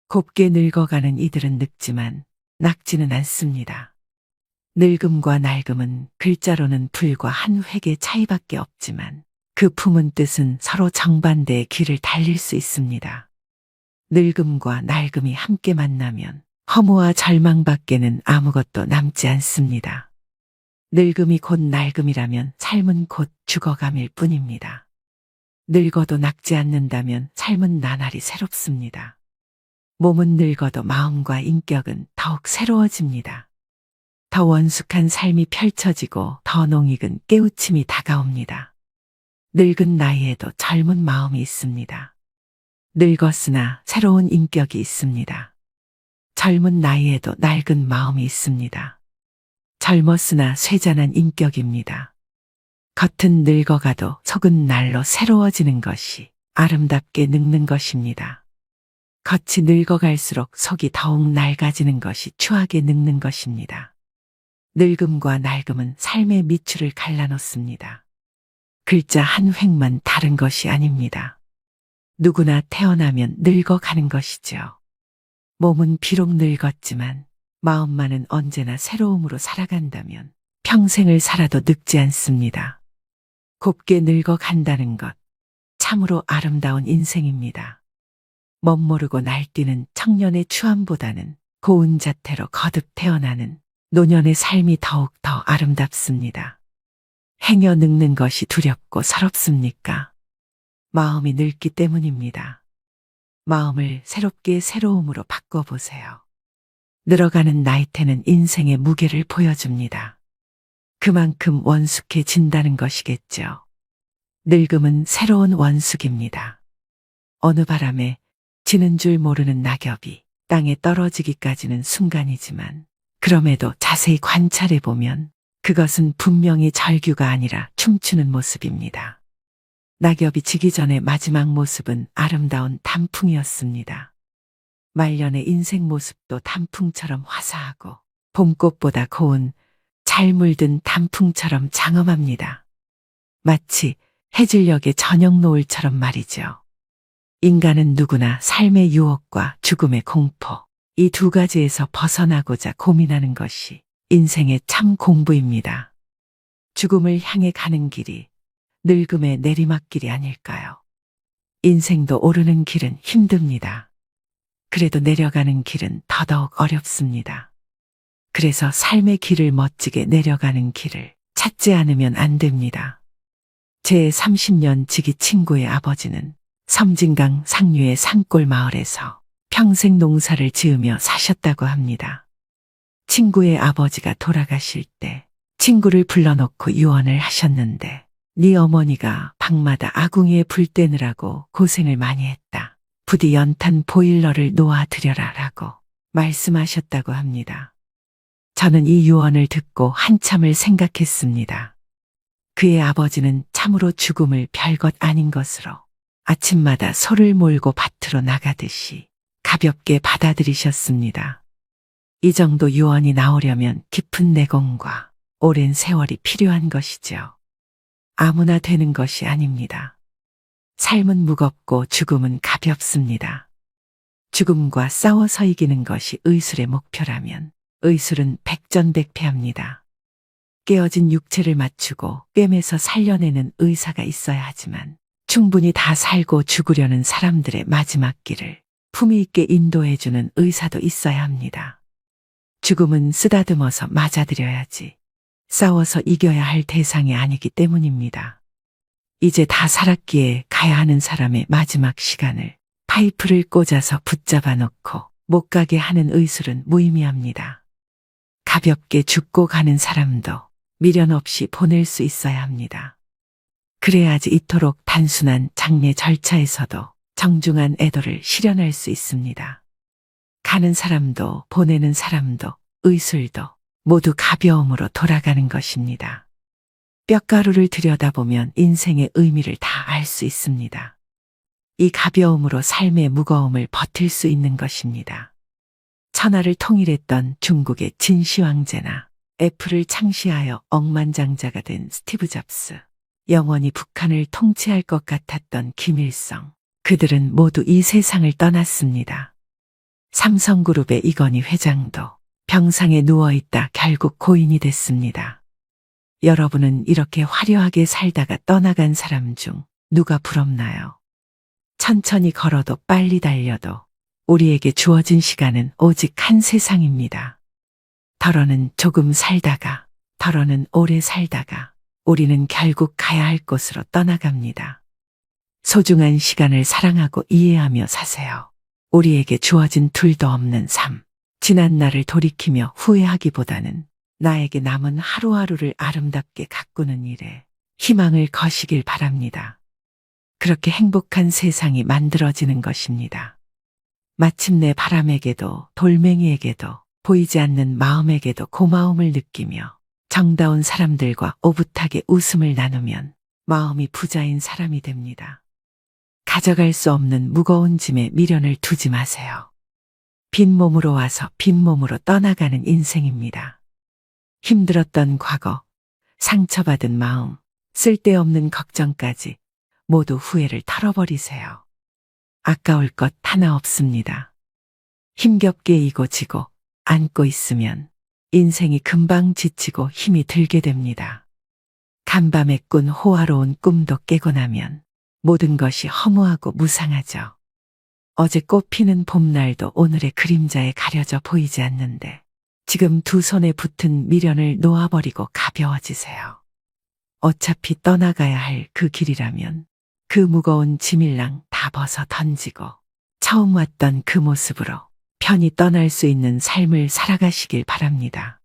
곱게 늙어가는 이들은 늙지만 낫지는 않습니다. 늙음과 낡음은 글자로는 불과 한 획의 차이밖에 없지만 그 품은 뜻은 서로 정반대의 길을 달릴 수 있습니다. 늙음과 낡음이 함께 만나면 허무와 절망밖에는 아무것도 남지 않습니다. 늙음이 곧 낡음이라면 삶은 곧 죽어감일 뿐입니다. 늙어도 낫지 않는다면 삶은 나날이 새롭습니다. 몸은 늙어도 마음과 인격은 더욱 새로워집니다. 더 원숙한 삶이 펼쳐지고 더 농익은 깨우침이 다가옵니다. 늙은 나이에도 젊은 마음이 있습니다. 늙었으나 새로운 인격이 있습니다. 젊은 나이에도 낡은 마음이 있습니다. 젊었으나 쇠잔한 인격입니다. 겉은 늙어가도 속은 날로 새로워지는 것이 아름답게 늙는 것입니다. 겉이 늙어갈수록 속이 더욱 낡아지는 것이 추하게 늙는 것입니다. 늙음과 낡음은 삶의 밑줄을 갈라놓습니다. 글자 한 획만 다른 것이 아닙니다. 누구나 태어나면 늙어가는 것이죠. 몸은 비록 늙었지만 마음만은 언제나 새로움으로 살아간다면 평생을 살아도 늙지 않습니다. 곱게 늙어간다는 것, 참으로 아름다운 인생입니다. 멋모르고 날뛰는 청년의 추함보다는 고운 자태로 거듭 태어나는 노년의 삶이 더욱 더 아름답습니다. 행여 늙는 것이 두렵고 서럽습니까? 마음이 늙기 때문입니다. 마음을 새롭게 새로움으로 바꿔보세요. 늘어가는 나이테는 인생의 무게를 보여줍니다. 그만큼 원숙해진다는 것이겠죠. 늙음은 새로운 원숙입니다. 어느 바람에 지는 줄 모르는 낙엽이 땅에 떨어지기까지는 순간이지만 그럼에도 자세히 관찰해보면 그것은 분명히 절규가 아니라 춤추는 모습입니다. 낙엽이 지기 전의 마지막 모습은 아름다운 단풍이었습니다. 말년의 인생 모습도 단풍처럼 화사하고 봄꽃보다 고운 잘 물든 단풍처럼 장엄합니다. 마치 해질녘의 저녁 노을처럼 말이죠. 인간은 누구나 삶의 유혹과 죽음의 공포, 이 두 가지에서 벗어나고자 고민하는 것이 인생의 참 공부입니다. 죽음을 향해 가는 길이 늙음의 내리막길이 아닐까요? 인생도 오르는 길은 힘듭니다. 그래도 내려가는 길은 더더욱 어렵습니다. 그래서 삶의 길을 멋지게 내려가는 길을 찾지 않으면 안 됩니다. 제 30년 지기 친구의 아버지는 섬진강 상류의 산골 마을에서 평생 농사를 지으며 사셨다고 합니다. 친구의 아버지가 돌아가실 때 친구를 불러놓고 유언을 하셨는데, 네 어머니가 방마다 아궁이에 불 떼느라고 고생을 많이 했다. 부디 연탄 보일러를 놓아드려라 라고 말씀하셨다고 합니다. 저는 이 유언을 듣고 한참을 생각했습니다. 그의 아버지는 참으로 죽음을 별것 아닌 것으로 아침마다 소를 몰고 밭으로 나가듯이 가볍게 받아들이셨습니다. 이 정도 유언이 나오려면 깊은 내공과 오랜 세월이 필요한 것이죠. 아무나 되는 것이 아닙니다. 삶은 무겁고 죽음은 가볍습니다. 죽음과 싸워서 이기는 것이 의술의 목표라면 의술은 백전백패합니다. 깨어진 육체를 맞추고 꿰매서 살려내는 의사가 있어야 하지만 충분히 다 살고 죽으려는 사람들의 마지막 길을 품위 있게 인도해주는 의사도 있어야 합니다. 죽음은 쓰다듬어서 맞아들여야지 싸워서 이겨야 할 대상이 아니기 때문입니다. 이제 다 살았기에 가야 하는 사람의 마지막 시간을 파이프를 꽂아서 붙잡아 놓고 못 가게 하는 의술은 무의미합니다. 가볍게 죽고 가는 사람도 미련 없이 보낼 수 있어야 합니다. 그래야지 이토록 단순한 장례 절차에서도 정중한 애도를 실현할 수 있습니다. 가는 사람도 보내는 사람도 의술도 모두 가벼움으로 돌아가는 것입니다. 뼈가루를 들여다보면 인생의 의미를 다 알 수 있습니다. 이 가벼움으로 삶의 무거움을 버틸 수 있는 것입니다. 천하를 통일했던 중국의 진시 황제나 애플을 창시하여 억만장자가 된 스티브 잡스, 영원히 북한을 통치할 것 같았던 김일성, 그들은 모두 이 세상을 떠났습니다. 삼성그룹의 이건희 회장도 병상에 누워있다 결국 고인이 됐습니다. 여러분은 이렇게 화려하게 살다가 떠나간 사람 중 누가 부럽나요? 천천히 걸어도 빨리 달려도 우리에게 주어진 시간은 오직 한 세상입니다. 덜어는 조금 살다가, 덜어는 오래 살다가 우리는 결국 가야 할 곳으로 떠나갑니다. 소중한 시간을 사랑하고 이해하며 사세요. 우리에게 주어진 둘도 없는 삶. 지난 날을 돌이키며 후회하기보다는 나에게 남은 하루하루를 아름답게 가꾸는 일에 희망을 거시길 바랍니다. 그렇게 행복한 세상이 만들어지는 것입니다. 마침내 바람에게도 돌멩이에게도 보이지 않는 마음에게도 고마움을 느끼며 정다운 사람들과 오붓하게 웃음을 나누면 마음이 부자인 사람이 됩니다. 가져갈 수 없는 무거운 짐에 미련을 두지 마세요. 빈 몸으로 와서 빈 몸으로 떠나가는 인생입니다. 힘들었던 과거, 상처받은 마음, 쓸데없는 걱정까지 모두 후회를 털어버리세요. 아까울 것 하나 없습니다. 힘겹게 이고 지고 안고 있으면 인생이 금방 지치고 힘이 들게 됩니다. 간밤에 꾼 호화로운 꿈도 깨고 나면 모든 것이 허무하고 무상하죠. 어제 꽃피는 봄날도 오늘의 그림자에 가려져 보이지 않는데 지금 두 손에 붙은 미련을 놓아버리고 가벼워지세요. 어차피 떠나가야 할 그 길이라면 그 무거운 짐일랑 다 벗어 던지고 처음 왔던 그 모습으로 편히 떠날 수 있는 삶을 살아가시길 바랍니다.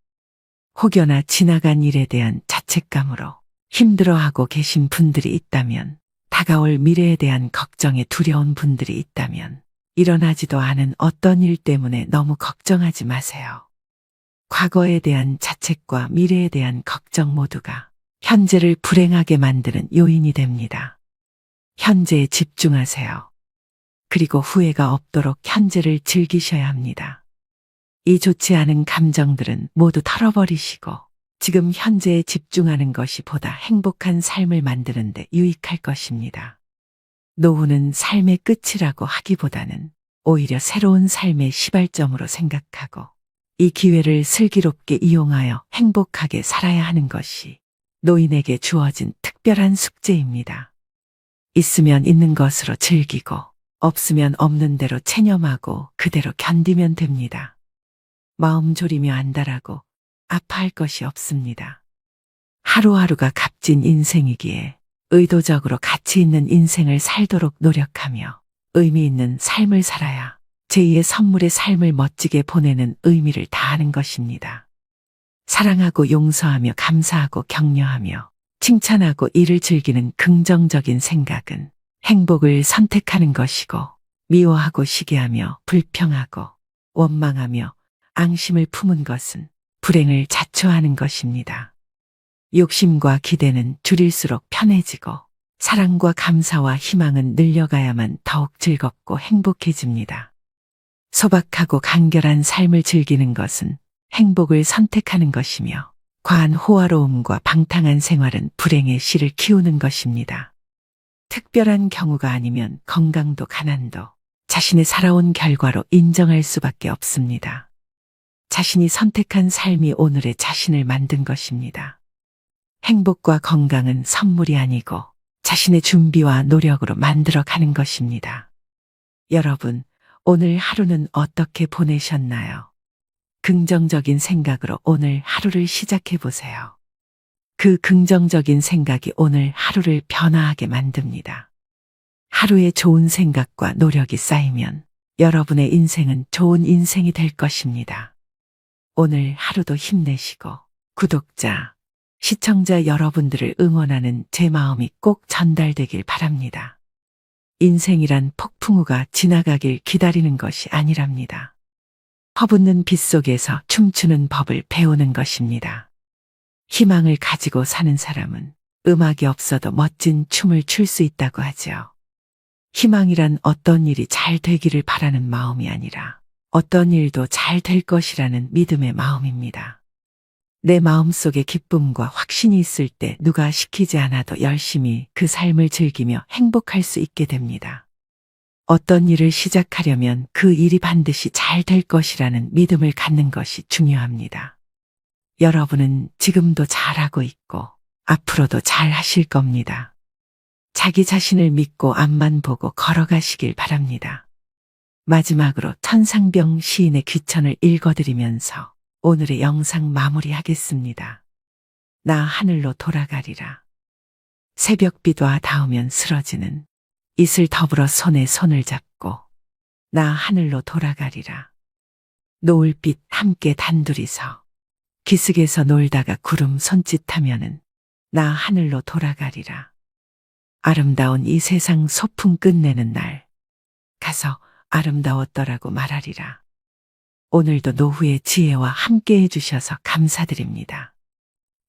혹여나 지나간 일에 대한 자책감으로 힘들어하고 계신 분들이 있다면, 다가올 미래에 대한 걱정에 두려운 분들이 있다면 일어나지도 않은 어떤 일 때문에 너무 걱정하지 마세요. 과거에 대한 자책과 미래에 대한 걱정 모두가 현재를 불행하게 만드는 요인이 됩니다. 현재에 집중하세요. 그리고 후회가 없도록 현재를 즐기셔야 합니다. 이 좋지 않은 감정들은 모두 털어버리시고 지금 현재에 집중하는 것이 보다 행복한 삶을 만드는 데 유익할 것입니다. 노후는 삶의 끝이라고 하기보다는 오히려 새로운 삶의 시발점으로 생각하고 이 기회를 슬기롭게 이용하여 행복하게 살아야 하는 것이 노인에게 주어진 특별한 숙제입니다. 있으면 있는 것으로 즐기고 없으면 없는 대로 체념하고 그대로 견디면 됩니다. 마음 졸이며 안달하고 아파할 것이 없습니다. 하루하루가 값진 인생이기에 의도적으로 가치 있는 인생을 살도록 노력하며 의미 있는 삶을 살아야 제2의 선물의 삶을 멋지게 보내는 의미를 다하는 것입니다. 사랑하고 용서하며 감사하고 격려하며 칭찬하고 이를 즐기는 긍정적인 생각은 행복을 선택하는 것이고 미워하고 시기하며 불평하고 원망하며 앙심을 품은 것은 불행을 자초하는 것입니다. 욕심과 기대는 줄일수록 편해지고 사랑과 감사와 희망은 늘려가야만 더욱 즐겁고 행복해집니다. 소박하고 간결한 삶을 즐기는 것은 행복을 선택하는 것이며 과한 호화로움과 방탕한 생활은 불행의 씨를 키우는 것입니다. 특별한 경우가 아니면 건강도 가난도 자신의 살아온 결과로 인정할 수밖에 없습니다. 자신이 선택한 삶이 오늘의 자신을 만든 것입니다. 행복과 건강은 선물이 아니고 자신의 준비와 노력으로 만들어 가는 것입니다. 여러분, 오늘 하루는 어떻게 보내셨나요? 긍정적인 생각으로 오늘 하루를 시작해 보세요. 그 긍정적인 생각이 오늘 하루를 변화하게 만듭니다. 하루에 좋은 생각과 노력이 쌓이면 여러분의 인생은 좋은 인생이 될 것입니다. 오늘 하루도 힘내시고 구독자, 시청자 여러분들을 응원하는 제 마음이 꼭 전달되길 바랍니다. 인생이란 폭풍우가 지나가길 기다리는 것이 아니랍니다. 퍼붓는 빛 속에서 춤추는 법을 배우는 것입니다. 희망을 가지고 사는 사람은 음악이 없어도 멋진 춤을 출 수 있다고 하죠. 희망이란 어떤 일이 잘 되기를 바라는 마음이 아니라 어떤 일도 잘 될 것이라는 믿음의 마음입니다. 내 마음속에 기쁨과 확신이 있을 때 누가 시키지 않아도 열심히 그 삶을 즐기며 행복할 수 있게 됩니다. 어떤 일을 시작하려면 그 일이 반드시 잘 될 것이라는 믿음을 갖는 것이 중요합니다. 여러분은 지금도 잘하고 있고 앞으로도 잘 하실 겁니다. 자기 자신을 믿고 앞만 보고 걸어가시길 바랍니다. 마지막으로 천상병 시인의 귀천을 읽어드리면서 오늘의 영상 마무리하겠습니다. 나 하늘로 돌아가리라. 새벽비와 닿으면 쓰러지는 이슬 더불어 손에 손을 잡고 나 하늘로 돌아가리라. 노을빛 함께 단둘이서 기슭에서 놀다가 구름 손짓하면은 나 하늘로 돌아가리라. 아름다운 이 세상 소풍 끝내는 날 가서 아름다웠더라고 말하리라. 오늘도 노후의 지혜와 함께 해주셔서 감사드립니다.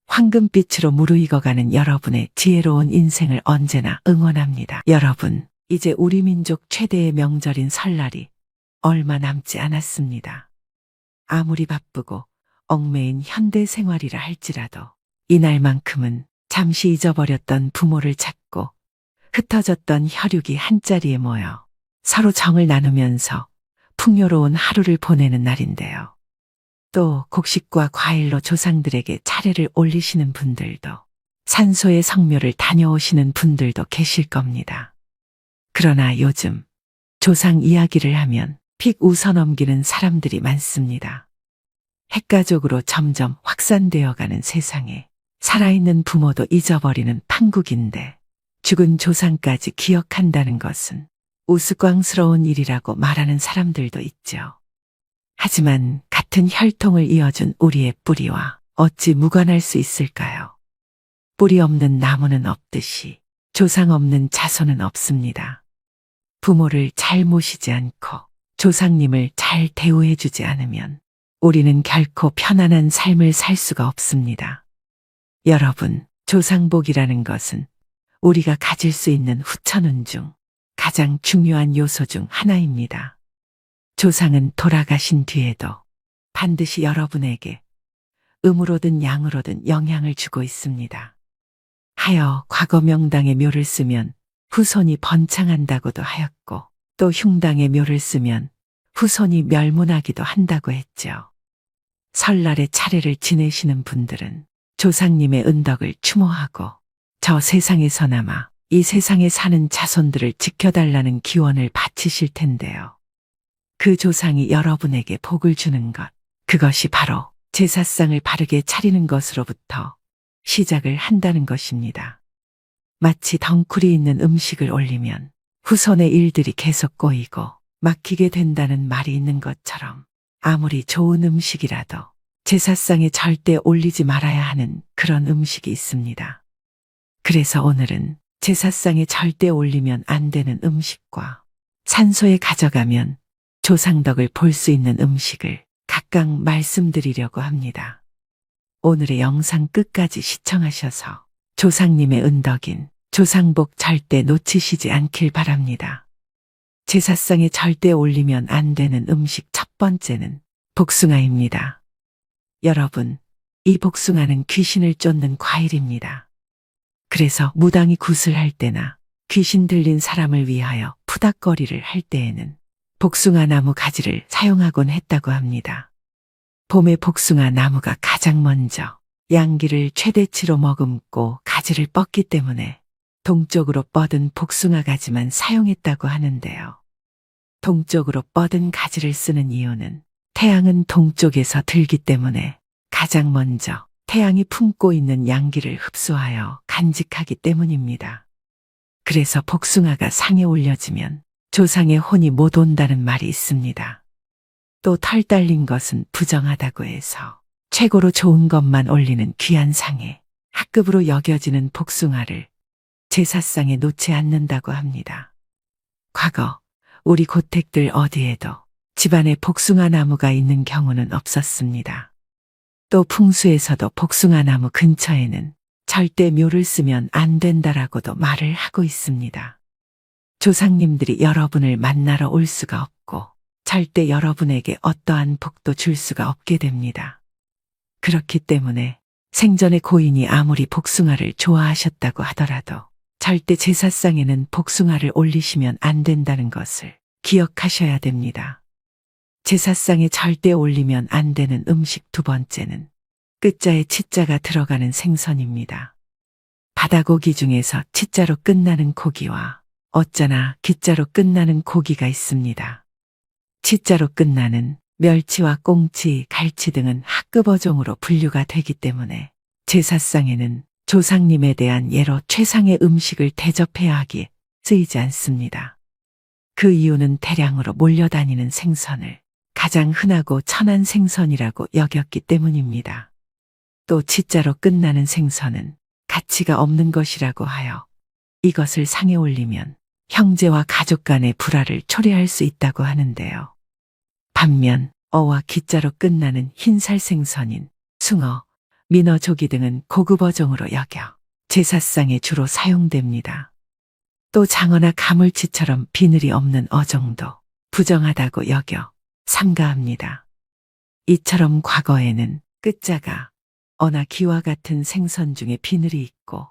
황금빛으로 무르익어가는 여러분의 지혜로운 인생을 언제나 응원합니다. 여러분, 이제 우리 민족 최대의 명절인 설날이 얼마 남지 않았습니다. 아무리 바쁘고 얽매인 현대 생활이라 할지라도 이날만큼은 잠시 잊어버렸던 부모를 찾고 흩어졌던 혈육이 한자리에 모여 서로 정을 나누면서 풍요로운 하루를 보내는 날인데요. 또 곡식과 과일로 조상들에게 차례를 올리시는 분들도 산소의 성묘를 다녀오시는 분들도 계실 겁니다. 그러나 요즘 조상 이야기를 하면 픽 웃어넘기는 사람들이 많습니다. 핵가족으로 점점 확산되어가는 세상에 살아있는 부모도 잊어버리는 판국인데 죽은 조상까지 기억한다는 것은 우스꽝스러운 일이라고 말하는 사람들도 있죠. 하지만 같은 혈통을 이어준 우리의 뿌리와 어찌 무관할 수 있을까요? 뿌리 없는 나무는 없듯이 조상 없는 자손은 없습니다. 부모를 잘 모시지 않고 조상님을 잘 대우해주지 않으면 우리는 결코 편안한 삶을 살 수가 없습니다. 여러분, 조상복이라는 것은 우리가 가질 수 있는 후천운 중 가장 중요한 요소 중 하나입니다. 조상은 돌아가신 뒤에도 반드시 여러분에게 음으로든 양으로든 영향을 주고 있습니다. 하여 과거 명당의 묘를 쓰면 후손이 번창한다고도 하였고 또 흉당의 묘를 쓰면 후손이 멸문하기도 한다고 했죠. 설날에 차례를 지내시는 분들은 조상님의 은덕을 추모하고 저 세상에서나마 이 세상에 사는 자손들을 지켜달라는 기원을 바치실 텐데요. 그 조상이 여러분에게 복을 주는 것, 그것이 바로 제사상을 바르게 차리는 것으로부터 시작을 한다는 것입니다. 마치 덩쿨이 있는 음식을 올리면 후손의 일들이 계속 꼬이고 막히게 된다는 말이 있는 것처럼 아무리 좋은 음식이라도 제사상에 절대 올리지 말아야 하는 그런 음식이 있습니다. 그래서 오늘은 제사상에 절대 올리면 안 되는 음식과 산소에 가져가면 조상덕을 볼 수 있는 음식을 각각 말씀드리려고 합니다. 오늘의 영상 끝까지 시청하셔서 조상님의 은덕인 조상복 절대 놓치시지 않길 바랍니다. 제사상에 절대 올리면 안 되는 음식 첫 번째는 복숭아입니다. 여러분, 이 복숭아는 귀신을 쫓는 과일입니다. 그래서 무당이 굿을 할 때나 귀신 들린 사람을 위하여 푸닥거리를 할 때에는 복숭아 나무 가지를 사용하곤 했다고 합니다. 봄에 복숭아 나무가 가장 먼저 양기를 최대치로 머금고 가지를 뻗기 때문에 동쪽으로 뻗은 복숭아 가지만 사용했다고 하는데요. 동쪽으로 뻗은 가지를 쓰는 이유는 태양은 동쪽에서 들기 때문에 가장 먼저 태양이 품고 있는 양기를 흡수하여 간직하기 때문입니다. 그래서 복숭아가 상에 올려지면 조상의 혼이 못 온다는 말이 있습니다. 또 털 달린 것은 부정하다고 해서 최고로 좋은 것만 올리는 귀한 상에 합급으로 여겨지는 복숭아를 제사상에 놓지 않는다고 합니다. 과거 우리 고택들 어디에도 집안에 복숭아 나무가 있는 경우는 없었습니다. 또 풍수에서도 복숭아 나무 근처에는 절대 묘를 쓰면 안 된다라고도 말을 하고 있습니다. 조상님들이 여러분을 만나러 올 수가 없고 절대 여러분에게 어떠한 복도 줄 수가 없게 됩니다. 그렇기 때문에 생전에 고인이 아무리 복숭아를 좋아하셨다고 하더라도 절대 제사상에는 복숭아를 올리시면 안 된다는 것을 기억하셔야 됩니다. 제사상에 절대 올리면 안 되는 음식 두 번째는 끝자에 치자가 들어가는 생선입니다. 바다고기 중에서 치자로 끝나는 고기와 어쩌나 기자로 끝나는 고기가 있습니다. 치자로 끝나는 멸치와 꽁치, 갈치 등은 학급 어종으로 분류가 되기 때문에 제사상에는 조상님에 대한 예로 최상의 음식을 대접해야 하기에 쓰이지 않습니다. 그 이유는 대량으로 몰려다니는 생선을 가장 흔하고 천한 생선이라고 여겼기 때문입니다. 또 치자로 끝나는 생선은 가치가 없는 것이라고 하여 이것을 상에 올리면 형제와 가족 간의 불화를 초래할 수 있다고 하는데요. 반면 어와 기자로 끝나는 흰살 생선인 숭어, 민어, 조기 등은 고급 어종으로 여겨 제사상에 주로 사용됩니다. 또 장어나 가물치처럼 비늘이 없는 어종도 부정하다고 여겨 삼가합니다. 이처럼 과거에는 끝자가 어나 기와 같은 생선 중에 비늘이 있고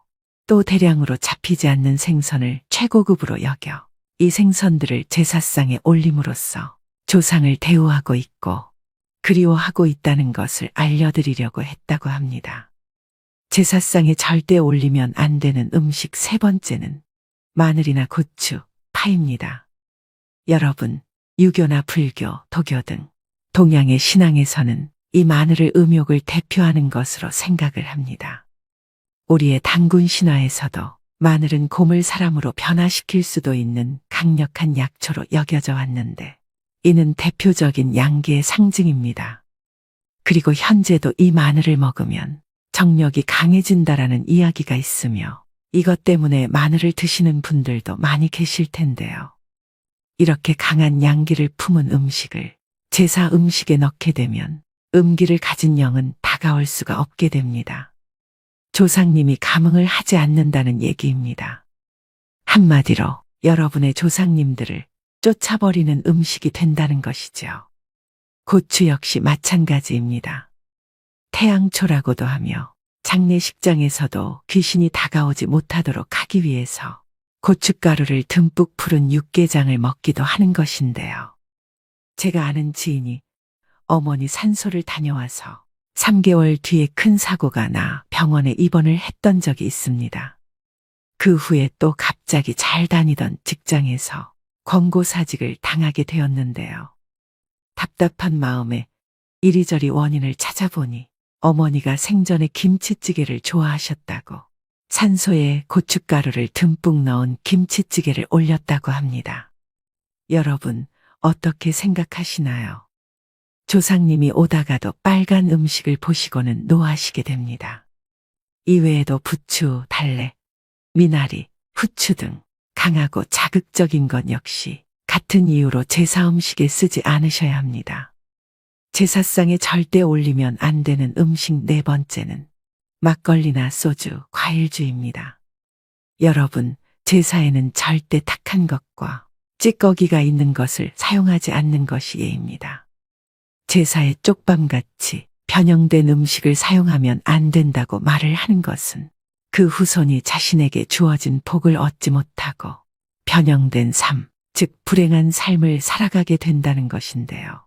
또 대량으로 잡히지 않는 생선을 최고급으로 여겨 이 생선들을 제사상에 올림으로써 조상을 대우하고 있고 그리워하고 있다는 것을 알려드리려고 했다고 합니다. 제사상에 절대 올리면 안 되는 음식 세 번째는 마늘이나 고추, 파입니다. 여러분, 유교나 불교, 도교 등 동양의 신앙에서는 이 마늘을 음욕을 대표하는 것으로 생각을 합니다. 우리의 단군 신화에서도 마늘은 곰을 사람으로 변화시킬 수도 있는 강력한 약초로 여겨져 왔는데 이는 대표적인 양기의 상징입니다. 그리고 현재도 이 마늘을 먹으면 정력이 강해진다라는 이야기가 있으며 이것 때문에 마늘을 드시는 분들도 많이 계실 텐데요. 이렇게 강한 양기를 품은 음식을 제사 음식에 넣게 되면 음기를 가진 영은 다가올 수가 없게 됩니다. 조상님이 감흥을 하지 않는다는 얘기입니다. 한마디로 여러분의 조상님들을 쫓아버리는 음식이 된다는 것이죠. 고추 역시 마찬가지입니다. 태양초라고도 하며 장례식장에서도 귀신이 다가오지 못하도록 하기 위해서 고춧가루를 듬뿍 풀은 육개장을 먹기도 하는 것인데요. 제가 아는 지인이 어머니 산소를 다녀와서 3개월 뒤에 큰 사고가 나 병원에 입원을 했던 적이 있습니다. 그 후에 또 갑자기 잘 다니던 직장에서 권고사직을 당하게 되었는데요. 답답한 마음에 이리저리 원인을 찾아보니 어머니가 생전에 김치찌개를 좋아하셨다고 산소에 고춧가루를 듬뿍 넣은 김치찌개를 올렸다고 합니다. 여러분, 어떻게 생각하시나요? 조상님이 오다가도 빨간 음식을 보시고는 노하시게 됩니다. 이외에도 부추, 달래, 미나리, 후추 등 강하고 자극적인 것 역시 같은 이유로 제사 음식에 쓰지 않으셔야 합니다. 제사상에 절대 올리면 안 되는 음식 네 번째는 막걸리나 소주, 과일주입니다. 여러분, 제사에는 절대 탁한 것과 찌꺼기가 있는 것을 사용하지 않는 것이 예입니다. 제사에 쪽밤같이 변형된 음식을 사용하면 안 된다고 말을 하는 것은 그 후손이 자신에게 주어진 복을 얻지 못하고 변형된 삶, 즉 불행한 삶을 살아가게 된다는 것인데요.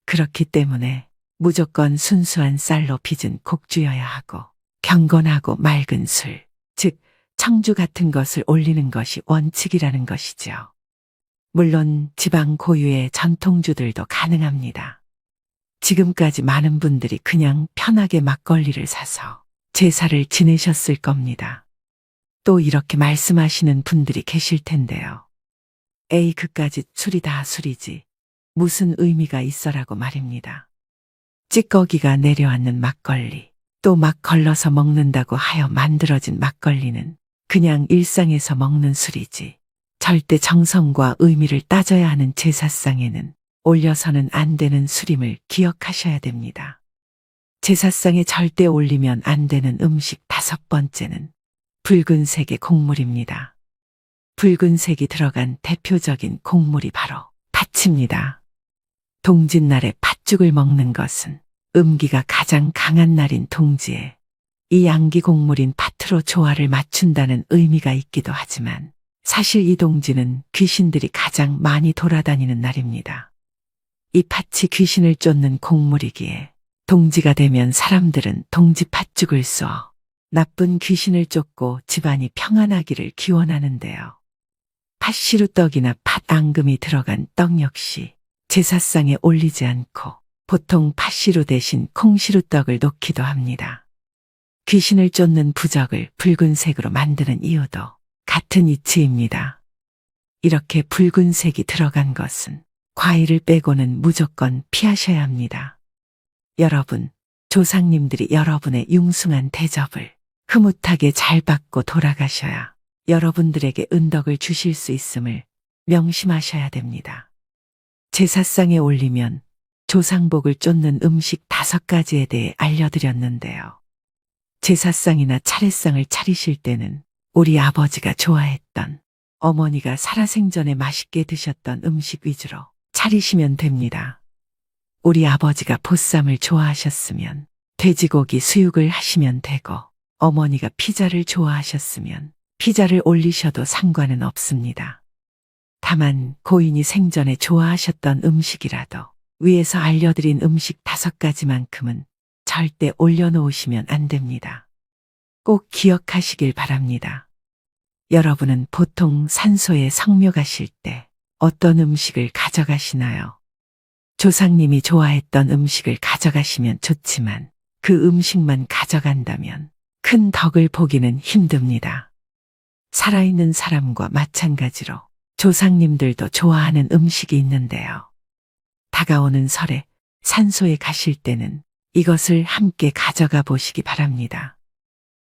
그렇기 때문에 무조건 순수한 쌀로 빚은 곡주여야 하고 경건하고 맑은 술, 즉 청주 같은 것을 올리는 것이 원칙이라는 것이죠. 물론 지방 고유의 전통주들도 가능합니다. 지금까지 많은 분들이 그냥 편하게 막걸리를 사서 제사를 지내셨을 겁니다. 또 이렇게 말씀하시는 분들이 계실 텐데요. 에이, 그까짓 술이 다 술이지 무슨 의미가 있어라고 말입니다. 찌꺼기가 내려앉는 막걸리, 또 막 걸러서 먹는다고 하여 만들어진 막걸리는 그냥 일상에서 먹는 술이지 절대 정성과 의미를 따져야 하는 제사상에는 올려서는 안 되는 술임을 기억하셔야 됩니다. 제사상에 절대 올리면 안 되는 음식 다섯 번째는 붉은색의 곡물입니다. 붉은색이 들어간 대표적인 곡물이 바로 팥입니다. 동짓날에 팥죽을 먹는 것은 음기가 가장 강한 날인 동지에 이 양기 곡물인 팥으로 조화를 맞춘다는 의미가 있기도 하지만 사실 이 동지는 귀신들이 가장 많이 돌아다니는 날입니다. 이 팥이 귀신을 쫓는 곡물이기에 동지가 되면 사람들은 동지 팥죽을 쏘어 나쁜 귀신을 쫓고 집안이 평안하기를 기원하는데요. 팥시루떡이나 팥앙금이 들어간 떡 역시 제사상에 올리지 않고 보통 팥시루 대신 콩시루떡을 놓기도 합니다. 귀신을 쫓는 부적을 붉은색으로 만드는 이유도 같은 이치입니다. 이렇게 붉은색이 들어간 것은 과일을 빼고는 무조건 피하셔야 합니다. 여러분, 조상님들이 여러분의 융숭한 대접을 흐뭇하게 잘 받고 돌아가셔야 여러분들에게 은덕을 주실 수 있음을 명심하셔야 됩니다. 제사상에 올리면 조상복을 쫓는 음식 5가지에 대해 알려드렸는데요. 제사상이나 차례상을 차리실 때는 우리 아버지가 좋아했던 어머니가 살아생전에 맛있게 드셨던 음식 위주로 차리시면 됩니다. 우리 아버지가 보쌈을 좋아하셨으면 돼지고기 수육을 하시면 되고 어머니가 피자를 좋아하셨으면 피자를 올리셔도 상관은 없습니다. 다만 고인이 생전에 좋아하셨던 음식이라도 위에서 알려드린 음식 5가지만큼은 절대 올려놓으시면 안 됩니다. 꼭 기억하시길 바랍니다. 여러분은 보통 산소에 성묘 가실 때 어떤 음식을 가져가시나요? 조상님이 좋아했던 음식을 가져가시면 좋지만 그 음식만 가져간다면 큰 덕을 보기는 힘듭니다. 살아있는 사람과 마찬가지로 조상님들도 좋아하는 음식이 있는데요. 다가오는 설에 산소에 가실 때는 이것을 함께 가져가 보시기 바랍니다.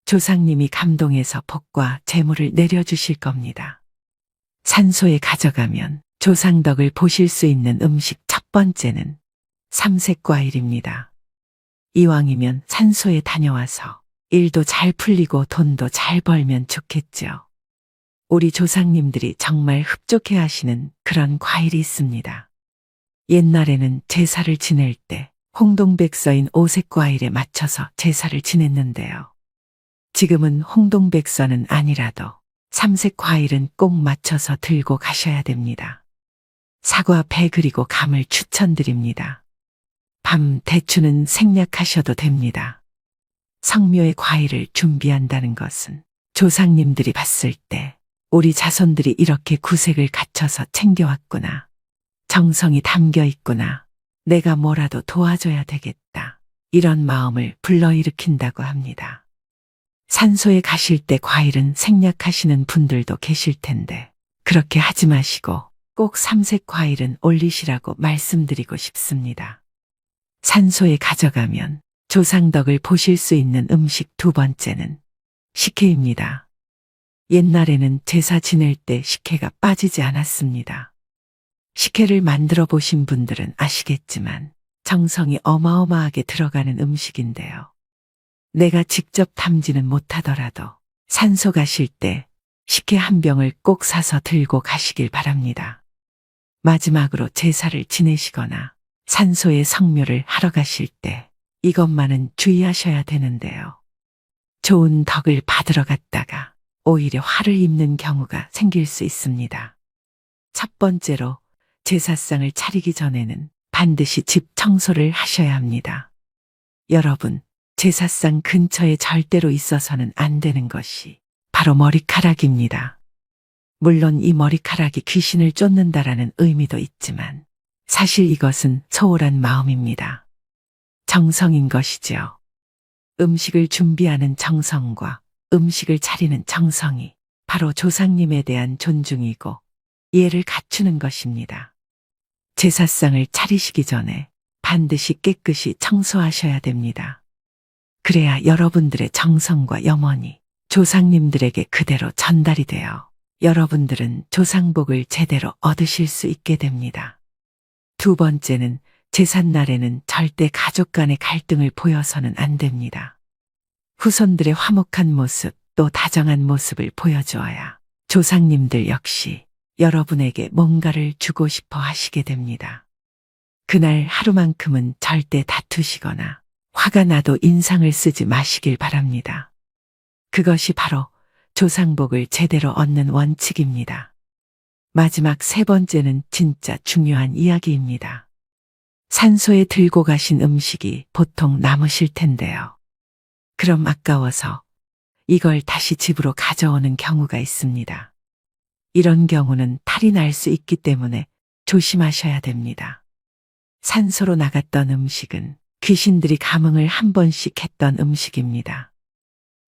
조상님이 감동해서 복과 재물을 내려주실 겁니다. 산소에 가져가면 조상덕을 보실 수 있는 음식 첫 번째는 삼색과일입니다. 이왕이면 산소에 다녀와서 일도 잘 풀리고 돈도 잘 벌면 좋겠죠. 우리 조상님들이 정말 흡족해 하시는 그런 과일이 있습니다. 옛날에는 제사를 지낼 때 홍동백서인 오색 과일에 맞춰서 제사를 지냈는데요. 지금은 홍동백서는 아니라도 삼색 과일은 꼭 맞춰서 들고 가셔야 됩니다. 사과, 배 그리고 감을 추천드립니다. 밤, 대추는 생략하셔도 됩니다. 성묘의 과일을 준비한다는 것은 조상님들이 봤을 때 우리 자손들이 이렇게 구색을 갖춰서 챙겨왔구나. 정성이 담겨 있구나. 내가 뭐라도 도와줘야 되겠다. 이런 마음을 불러일으킨다고 합니다. 산소에 가실 때 과일은 생략하시는 분들도 계실 텐데 그렇게 하지 마시고 꼭 삼색 과일은 올리시라고 말씀드리고 싶습니다. 산소에 가져가면 조상덕을 보실 수 있는 음식 두 번째는 식혜입니다. 옛날에는 제사 지낼 때 식혜가 빠지지 않았습니다. 식혜를 만들어 보신 분들은 아시겠지만 정성이 어마어마하게 들어가는 음식인데요. 내가 직접 담지는 못하더라도 산소 가실 때 식혜 한 병을 꼭 사서 들고 가시길 바랍니다. 마지막으로 제사를 지내시거나 산소에 성묘를 하러 가실 때 이것만은 주의하셔야 되는데요. 좋은 덕을 받으러 갔다가 오히려 화를 입는 경우가 생길 수 있습니다. 첫 번째로 제사상을 차리기 전에는 반드시 집 청소를 하셔야 합니다. 여러분, 제사상 근처에 절대로 있어서는 안 되는 것이 바로 머리카락입니다. 물론 이 머리카락이 귀신을 쫓는다라는 의미도 있지만 사실 이것은 소홀한 마음입니다. 정성인 것이지요. 음식을 준비하는 정성과 음식을 차리는 정성이 바로 조상님에 대한 존중이고 이해를 갖추는 것입니다. 제사상을 차리시기 전에 반드시 깨끗이 청소하셔야 됩니다. 그래야 여러분들의 정성과 염원이 조상님들에게 그대로 전달이 되어 여러분들은 조상복을 제대로 얻으실 수 있게 됩니다. 두 번째는 제삿날에는 절대 가족 간의 갈등을 보여서는 안 됩니다. 후손들의 화목한 모습 또 다정한 모습을 보여주어야 조상님들 역시 여러분에게 뭔가를 주고 싶어 하시게 됩니다. 그날 하루만큼은 절대 다투시거나 화가 나도 인상을 쓰지 마시길 바랍니다. 그것이 바로 조상복을 제대로 얻는 원칙입니다. 마지막 세 번째는 진짜 중요한 이야기입니다. 산소에 들고 가신 음식이 보통 남으실 텐데요. 그럼 아까워서 이걸 다시 집으로 가져오는 경우가 있습니다. 이런 경우는 탈이 날 수 있기 때문에 조심하셔야 됩니다. 산소로 나갔던 음식은 귀신들이 감흥을 한 번씩 했던 음식입니다.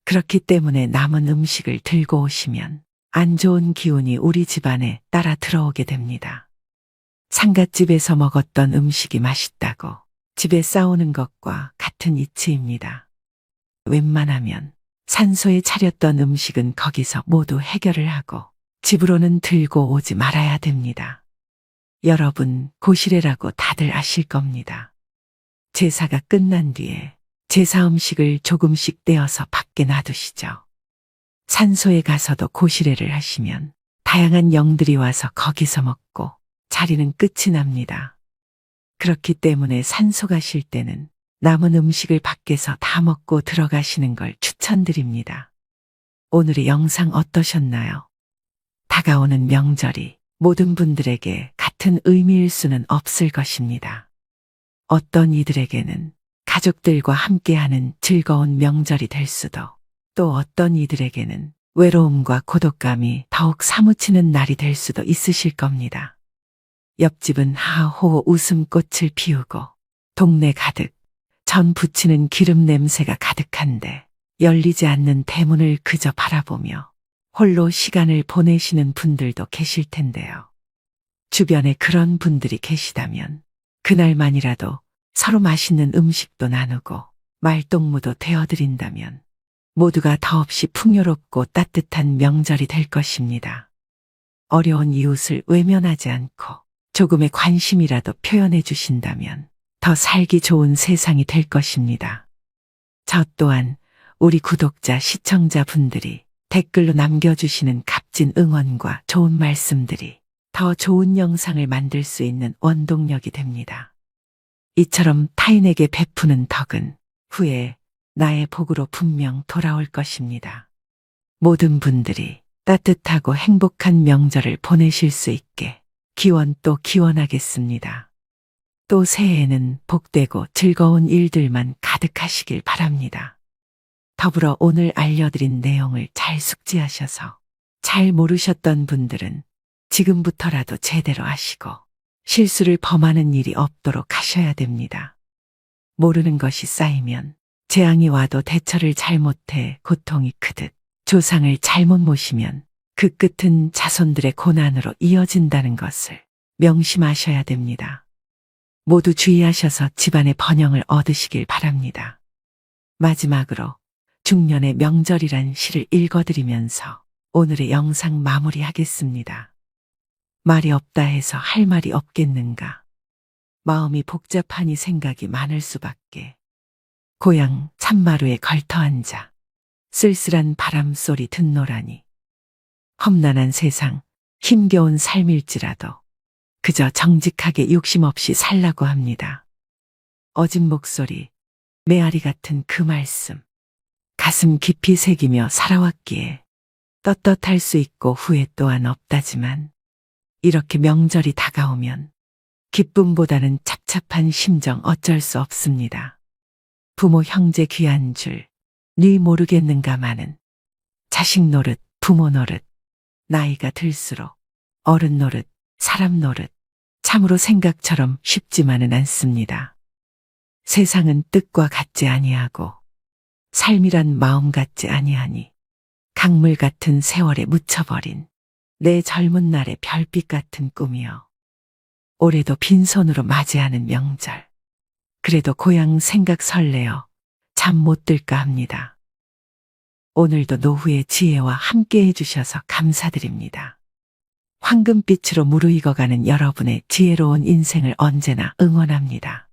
그렇기 때문에 남은 음식을 들고 오시면 안 좋은 기운이 우리 집안에 따라 들어오게 됩니다. 상갓집에서 먹었던 음식이 맛있다고 집에 싸우는 것과 같은 이치입니다. 웬만하면 산소에 차렸던 음식은 거기서 모두 해결을 하고 집으로는 들고 오지 말아야 됩니다. 여러분, 고시래라고 다들 아실 겁니다. 제사가 끝난 뒤에 제사 음식을 조금씩 떼어서 밖에 놔두시죠. 산소에 가서도 고시래를 하시면 다양한 영들이 와서 거기서 먹고 자리는 끝이 납니다. 그렇기 때문에 산소 가실 때는 남은 음식을 밖에서 다 먹고 들어가시는 걸 추천드립니다. 오늘의 영상 어떠셨나요? 다가오는 명절이 모든 분들에게 같은 의미일 수는 없을 것입니다. 어떤 이들에게는 가족들과 함께하는 즐거운 명절이 될 수도, 또 어떤 이들에게는 외로움과 고독감이 더욱 사무치는 날이 될 수도 있으실 겁니다. 옆집은 하하호호 웃음꽃을 피우고 동네 가득 전 부치는 기름 냄새가 가득한데 열리지 않는 대문을 그저 바라보며 홀로 시간을 보내시는 분들도 계실 텐데요. 주변에 그런 분들이 계시다면 그날만이라도 서로 맛있는 음식도 나누고 말동무도 되어드린다면 모두가 더없이 풍요롭고 따뜻한 명절이 될 것입니다. 어려운 이웃을 외면하지 않고 조금의 관심이라도 표현해 주신다면 더 살기 좋은 세상이 될 것입니다. 저 또한 우리 구독자, 시청자분들이 댓글로 남겨주시는 값진 응원과 좋은 말씀들이 더 좋은 영상을 만들 수 있는 원동력이 됩니다. 이처럼 타인에게 베푸는 덕은 후에 나의 복으로 분명 돌아올 것입니다. 모든 분들이 따뜻하고 행복한 명절을 보내실 수 있게 기원 또 기원하겠습니다. 또 새해에는 복되고 즐거운 일들만 가득하시길 바랍니다. 더불어 오늘 알려드린 내용을 잘 숙지하셔서 잘 모르셨던 분들은 지금부터라도 제대로 하시고 실수를 범하는 일이 없도록 하셔야 됩니다. 모르는 것이 쌓이면 재앙이 와도 대처를 잘못해 고통이 크듯 조상을 잘못 모시면 그 끝은 자손들의 고난으로 이어진다는 것을 명심하셔야 됩니다. 모두 주의하셔서 집안의 번영을 얻으시길 바랍니다. 마지막으로 중년의 명절이란 시를 읽어드리면서 오늘의 영상 마무리하겠습니다. 말이 없다 해서 할 말이 없겠는가. 마음이 복잡하니 생각이 많을 수밖에. 고향 참마루에 걸터앉아 쓸쓸한 바람소리 듣노라니. 험난한 세상, 힘겨운 삶일지라도 그저 정직하게 욕심 없이 살라고 합니다. 어진 목소리, 메아리 같은 그 말씀. 가슴 깊이 새기며 살아왔기에 떳떳할 수 있고 후회 또한 없다지만 이렇게 명절이 다가오면 기쁨보다는 착잡한 심정 어쩔 수 없습니다. 부모 형제 귀한 줄 네 모르겠는가마는 자식 노릇 부모 노릇 나이가 들수록 어른 노릇 사람 노릇 참으로 생각처럼 쉽지만은 않습니다. 세상은 뜻과 같지 아니하고 삶이란 마음 같지 아니하니 강물 같은 세월에 묻혀버린 내 젊은 날의 별빛 같은 꿈이여. 올해도 빈손으로 맞이하는 명절. 그래도 고향 생각 설레어 잠 못 들까 합니다. 오늘도 노후의 지혜와 함께 해주셔서 감사드립니다. 황금빛으로 무르익어가는 여러분의 지혜로운 인생을 언제나 응원합니다.